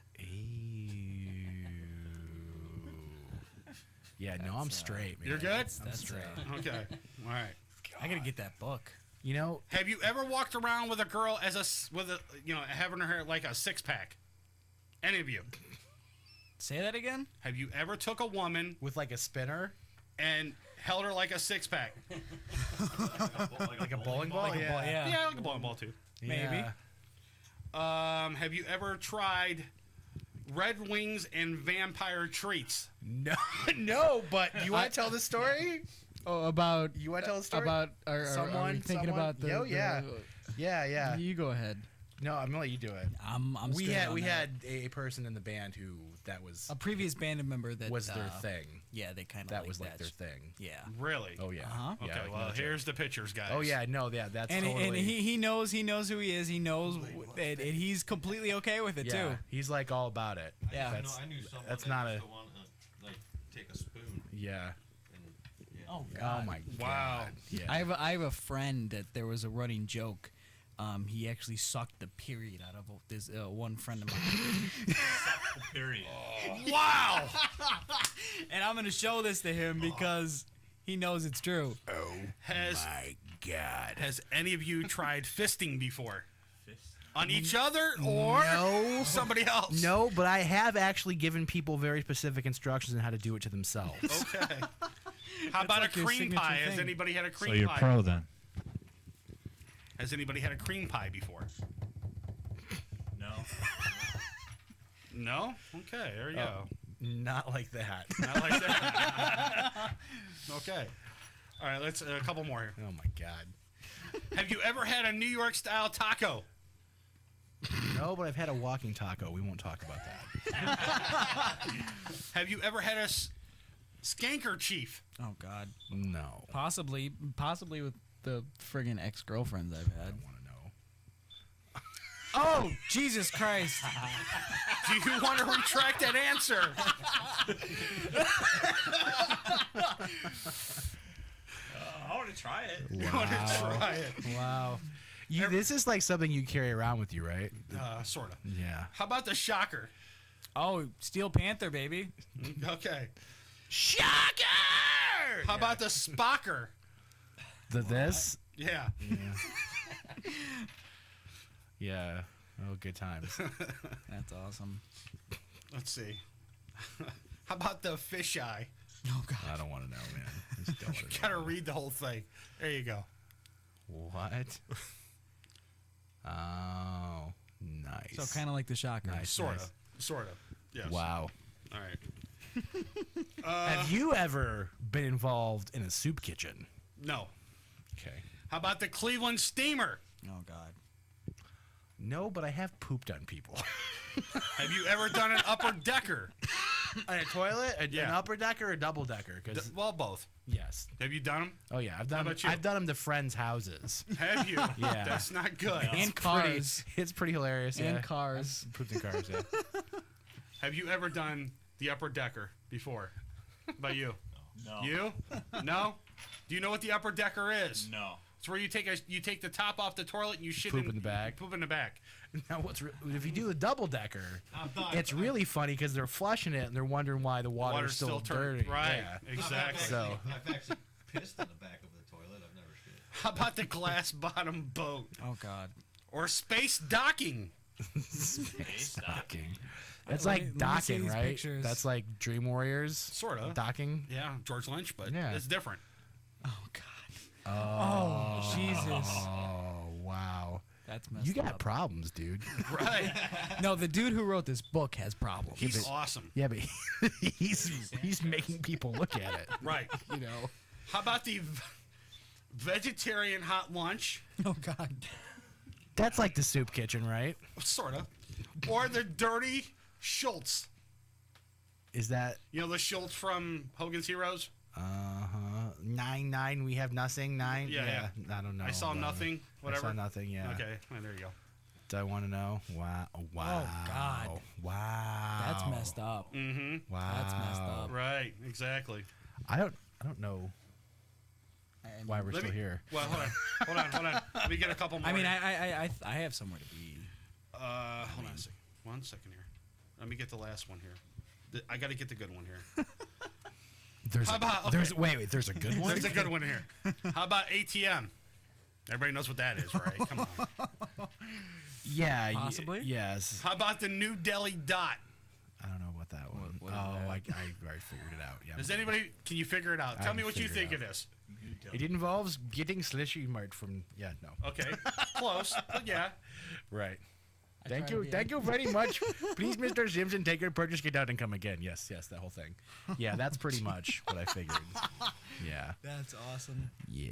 Yeah, no, I'm straight, man. You're good? I'm straight. Okay. All right. I gotta get that book. Have you ever walked around with a girl having her like a 6-pack? Any of you? Say that again? Have you ever took a woman with like a spinner and held her like a 6-pack? Like a bowling ball? Yeah, like a bowling ball too. Maybe. Have you ever tried Red Wings and Vampire Treats. No, no. But you want to tell the story? Oh, about you want to tell the story about someone are we thinking about the? yeah. You go ahead. No, I'm gonna let you do it. I'm we straight had on we that. had a person in the band who that was a previous band member that was their thing. Yeah, they kind of that was like their thing. Yeah. Really? Oh yeah. Uh-huh. Okay. Yeah, well, no joke. here's the pictures, guys. Oh yeah, no, yeah, that's And totally. and he knows who he is. He knows, and he's completely okay with it yeah, too. he's like all about it. Yeah. I knew someone that's that not used a. to want to like take a spoon. Yeah. Oh Oh my Wow. God. Yeah. I have a friend that there was a running joke. He actually sucked the period out of this one friend of mine. Period. Wow. And I'm gonna show this to him because he knows it's true. Oh my God. Has any of you tried fisting before? On each other or no, somebody else? No, but I have actually given people very specific instructions on how to do it to themselves. Okay. How about like a your cream signature pie? Has thing. anybody had a cream So you're pie? pro then? Has anybody had a cream pie before? No. No? Okay, there you go. Not like that. Not like that. Okay. All right, let's a couple more here. Oh my God. Have you ever had a New York style taco? No, but I've had a walking taco. We won't talk about that. Have you ever had a skanker chief? Oh God. No. Possibly with the friggin' ex-girlfriends I've had. I want to know. Oh, Jesus Christ. Do you want to retract that answer? I want to try it. You want to try it? Wow. This is like something you carry around with you, right? Sort of. Yeah. How about the shocker? Oh, Steel Panther, baby. Okay. Shocker! How about the spocker? This? Yeah. Yeah. Yeah. Oh, good times. That's awesome. Let's see. How about the fisheye? Oh God. I don't want to know, man. Just don't wanna You gotta read the whole thing. There you go. know. What? Oh, nice. So kind of like the shocker. Nice. Sort nice. of. Sort of. Yes. Wow. All right. Have you ever been involved in a soup kitchen? No. Okay. How about the Cleveland steamer? Oh God. No, but I have pooped on people. Have you ever done an upper decker? On a toilet? An Yeah. upper decker or double decker? Well, both. Yes. Have you done them? Oh yeah, I've done. How about you? I've done them to friends' houses. Have you? Yeah. That's not good. And cars. It's pretty hilarious. And yeah. cars. I've pooped in cars. Yeah. Have you ever done the upper decker before? How about you? No. You? No? Do you know what the upper decker is? No. It's where you take the top off the toilet and you shit Poop in the back. Poop in the back. Now, if you do the double decker, it's really funny because they're flushing it and they're wondering why the water's still dirty. Right. Yeah. Exactly. So. I've actually pissed in the back of the toilet. I've never shit. How about the glass bottom boat? Oh God. Or space docking? Space docking. That's Let me like see docking, these right? pictures. That's like Dream Warriors. Sort of. Docking. Yeah, George Lynch, but Yeah. it's different. Oh God. Oh, Jesus. Oh, wow. That's messed You got up. problems, dude. Right. No, the dude who wrote this book has problems. He's awesome. Yeah, but he's making people look at it. Right. You know. How about the vegetarian hot lunch? Oh God. That's like the soup kitchen, right? Sort of. Or the dirty Schultz. Is that? You know the Schultz from Hogan's Heroes? 9-9. We have nothing. 9. Yeah. I don't know. I saw nothing. Whatever. I saw nothing. Yeah. Okay. Well, there you go. Do I want to know? Wow. Wow. Oh God. Wow. That's messed up. Mm-hmm. Wow. That's messed up. Right. Exactly. I don't know why we're still here. Well, hold on. Let me get a couple more. I mean, here. I have somewhere to be. Hold on a second. 1 second here. Let me get the last one here. I got to get the good one here. There's How about, wait, there's a good one? There's a good one here. How about ATM? Everybody knows what that is, right? Come on. Yeah. Possibly? Yes. How about the New Delhi Dot? I don't know about that one. What is I that? already figured it out. Yeah. Does anybody, can you figure it out? Tell I me what you figured think it it is. It involves getting slushy mart from. Yeah. No. Okay. Close. But yeah. Right. Thank you very much. Please, Mr. Simpson, take your purchase, get out, and come again. Yes, that whole thing. Yeah, that's pretty much what I figured. Yeah. That's awesome. Yeah.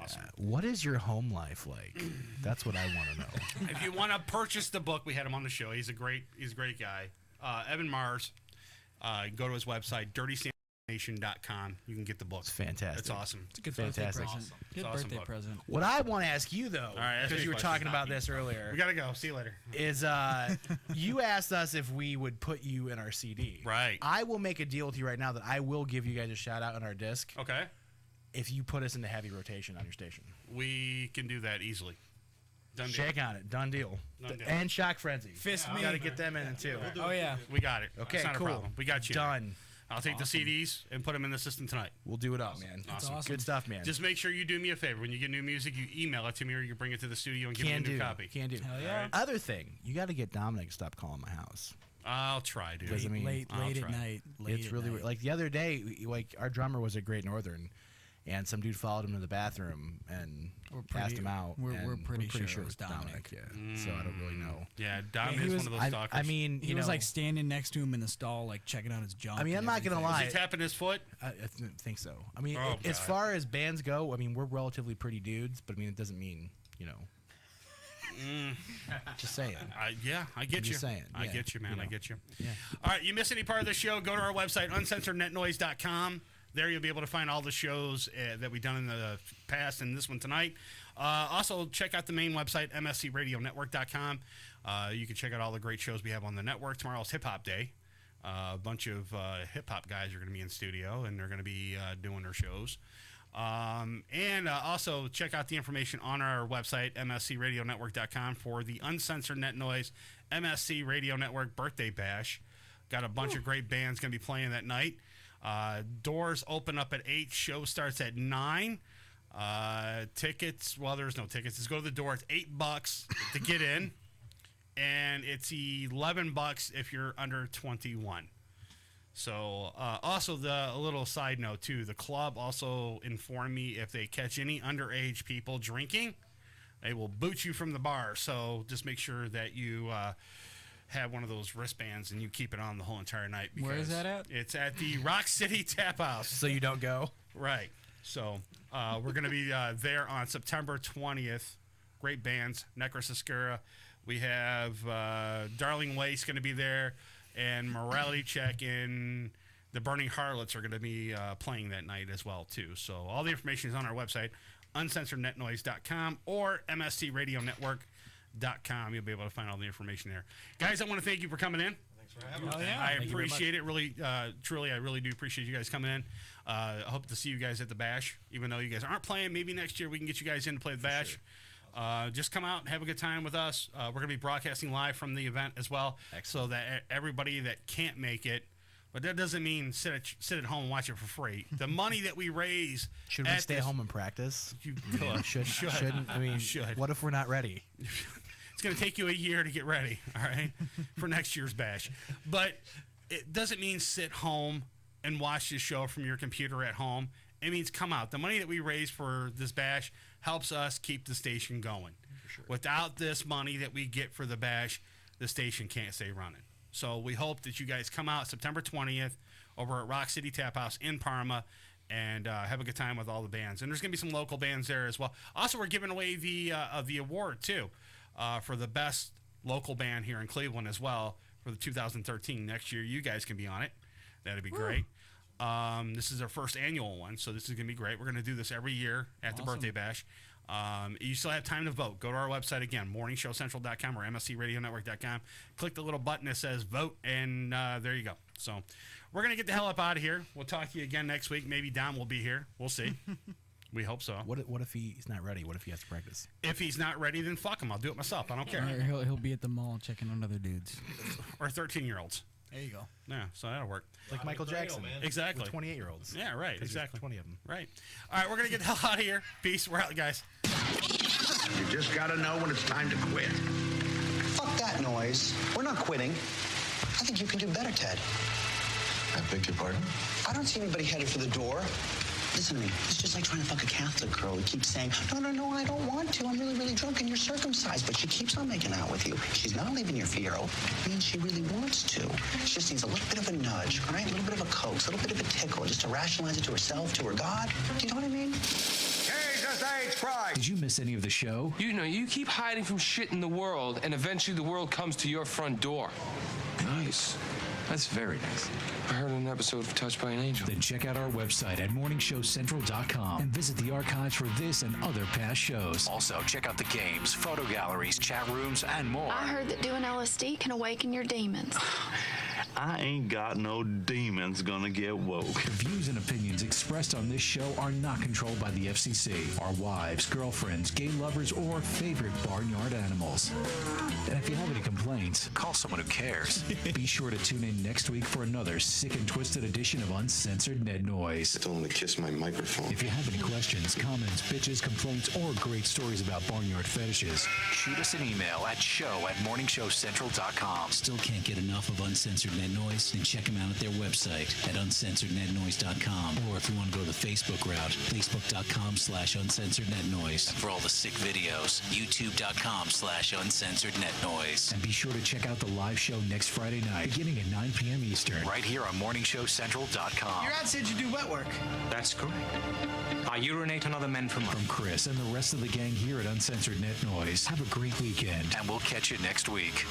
Awesome. What is your home life like? That's what I want to know. If you want to purchase the book, we had him on the show. He's a great guy. Evan Mars. Go to his website, dirtysandnation.com. You can get the book. It's fantastic. It's awesome. It's a good Fantastic. birthday present. Good awesome birthday book. present. What I want to ask you, though, All right, because you were talking about this earlier. We got to go. See you later. Is you asked us if we would put you in our CD. Right. I will make a deal with you right now that I will give you guys a shout out on our disc. Okay. If you put us into heavy rotation on your station. We can do that easily. Done deal. Shake on it. Done deal. Done deal. And Shock Frenzy. Fist We me. got to get them in too. Oh, yeah. We got it. Okay, It's not cool. a problem. We got you. Done. I'll take the CDs and put them in the system tonight. We'll do it up, man. Awesome. Good stuff, man. Just make sure you do me a favor. When you get new music, you email it to me or you bring it to the studio and give me a new copy. Can do. Hell yeah. Right. Other thing, you got to get Dominic to stop calling my house. I'll try, dude. Because, I mean, Late I'll at try. night. It's really weird. Like the other day, like our drummer was at Great Northern, and some dude followed him to the bathroom and asked him out. We're and pretty sure sure it was Dominic. Yeah. So I don't really know. Yeah, Dom he is was- one of those stalkers. I mean, He was like standing next to him in the stall, like checking out his junk. I mean, I'm and not gonna everything. lie. Is he tapping his foot? I think so. I mean, Oh, as God. far as bands go, I mean, we're relatively pretty dudes, but I mean, it doesn't mean, just saying. Yeah, I get I'm you. just saying, I yeah, get you, man. you I know. get you. Yeah. All right, you miss any part of the show, go to our website, uncensorednetnoise.com. There you'll be able to find all the shows that we've done in the past and this one tonight. Also, check out the main website, mscradionetwork.com. You can check out all the great shows we have on the network. Tomorrow's Hip Hop Day. A bunch of hip-hop guys are going to be in studio, and they're going to be doing their shows. And also check out the information on our website, mscradionetwork.com, for the Uncensored Net Noise MSC Radio Network Birthday Bash. Got a bunch of great bands going to be playing that night. Doors open up at 8. Show starts at 9. Tickets, well, there's no tickets. Just go to the door. It's $8 to get in, and it's $11 if you're under 21. So, also a little side note too. The club also informed me if they catch any underage people drinking, they will boot you from the bar. So just make sure that you have one of those wristbands and you keep it on the whole entire night. Where is that at? It's at the Rock City Tap House. So you don't go? Right. So we're going to be there on September 20th. Great bands. Necros Oscura. We have Darling Waste going to be there. And Morality Check and the Burning Harlots are going to be playing that night as well, too. So all the information is on our website, uncensorednetnoise.com or mscradionetwork.com. You'll be able to find all the information there. Guys, I want to thank you for coming in. Thanks for having us. Oh, yeah. I Thank you very appreciate it. Really, truly, I really do appreciate you guys coming in. I hope to see you guys at the Bash. Even though you guys aren't playing, maybe next year we can get you guys in to play the Bash. Sure. Just come out and have a good time with us. We're going to be broadcasting live from the event as well. Excellent. So that everybody that can't make it, but that doesn't mean sit at home and watch it for free. The money that we raise. Should we stay home and practice? You could. Shouldn't. I mean, what if we're not ready? It's going to take you a year to get ready, all right, for next year's Bash. But it doesn't mean sit home and watch this show from your computer at home. It means come out. The money that we raise for this Bash helps us keep the station going. Sure. Without this money that we get for the Bash, the station can't stay running. So we hope that you guys come out September 20th over at Rock City Tap House in Parma and have a good time with all the bands. And there's going to be some local bands there as well. Also, we're giving away the award, too, for the best local band here in Cleveland as well for the 2013. Next year, you guys can be on it. That'd be great. This is our first annual one, so this is going to be great. We're going to do this every year at the Birthday Bash. You still have time to vote. Go to our website again, morningshowcentral.com or mscradionetwork.com. Click the little button that says vote, and there you go. So we're going to get the hell up out of here. We'll talk to you again next week. Maybe Dom will be here. We'll see. We hope so. What if he's not ready? What if he has to practice? If he's not ready, then fuck him. I'll do it myself. I don't care. Or he'll be at the mall checking on other dudes. Or 13-year-olds. There you go. Yeah, so that'll work. Like Michael Jackson. Exactly. 28-year-olds. Yeah, right. Exactly. 20 of them. Right. All right, we're going to get the hell out of here. Peace. We're out, guys. You just got to know when it's time to quit. Fuck that noise. We're not quitting. I think you can do better, Ted. I beg your pardon? I don't see anybody headed for the door. Listen to me. It's just like trying to fuck a Catholic girl who keeps saying, no, I don't want to. I'm really, really drunk and you're circumcised. But she keeps on making out with you. She's not leaving your feet are open. It means she really wants to. She just needs a little bit of a nudge, all right? A little bit of a coax, a little bit of a tickle, just to rationalize it to herself, to her God. Do you know what I mean? Jesus H. Christ! Did you miss any of the show? You know, you keep hiding from shit in the world, and eventually the world comes to your front door. Nice. That's very nice. I heard an episode of Touched by an Angel. Then check out our website at morningshowcentral.com and visit the archives for this and other past shows. Also, check out the games, photo galleries, chat rooms, and more. I heard that doing LSD can awaken your demons. I ain't got no demons gonna get woke. The views and opinions expressed on this show are not controlled by the FCC, our wives, girlfriends, gay lovers, or favorite barnyard animals. And if you have any complaints, call someone who cares. Be sure to tune in next week for another sick and twisted edition of Uncensored Net Noise. I told him to kiss my microphone. If you have any questions, comments, bitches, complaints, or great stories about barnyard fetishes, shoot us an email at show@morningshowcentral.com. Still can't get enough of Uncensored Net Noise? Then check them out at their website at uncensorednetnoise.com. Or if you want to go the Facebook route, facebook.com/uncensorednetnoise. For all the sick videos, youtube.com/uncensorednetnoise. And be sure to check out the live show next Friday night, beginning at 9 p.m. Eastern, right here on morningshowcentral.com. Your ad said you do wet work. That's correct. I urinate on other men for money. From Chris and the rest of the gang here at Uncensored Net Noise, have a great weekend, and we'll catch you next week.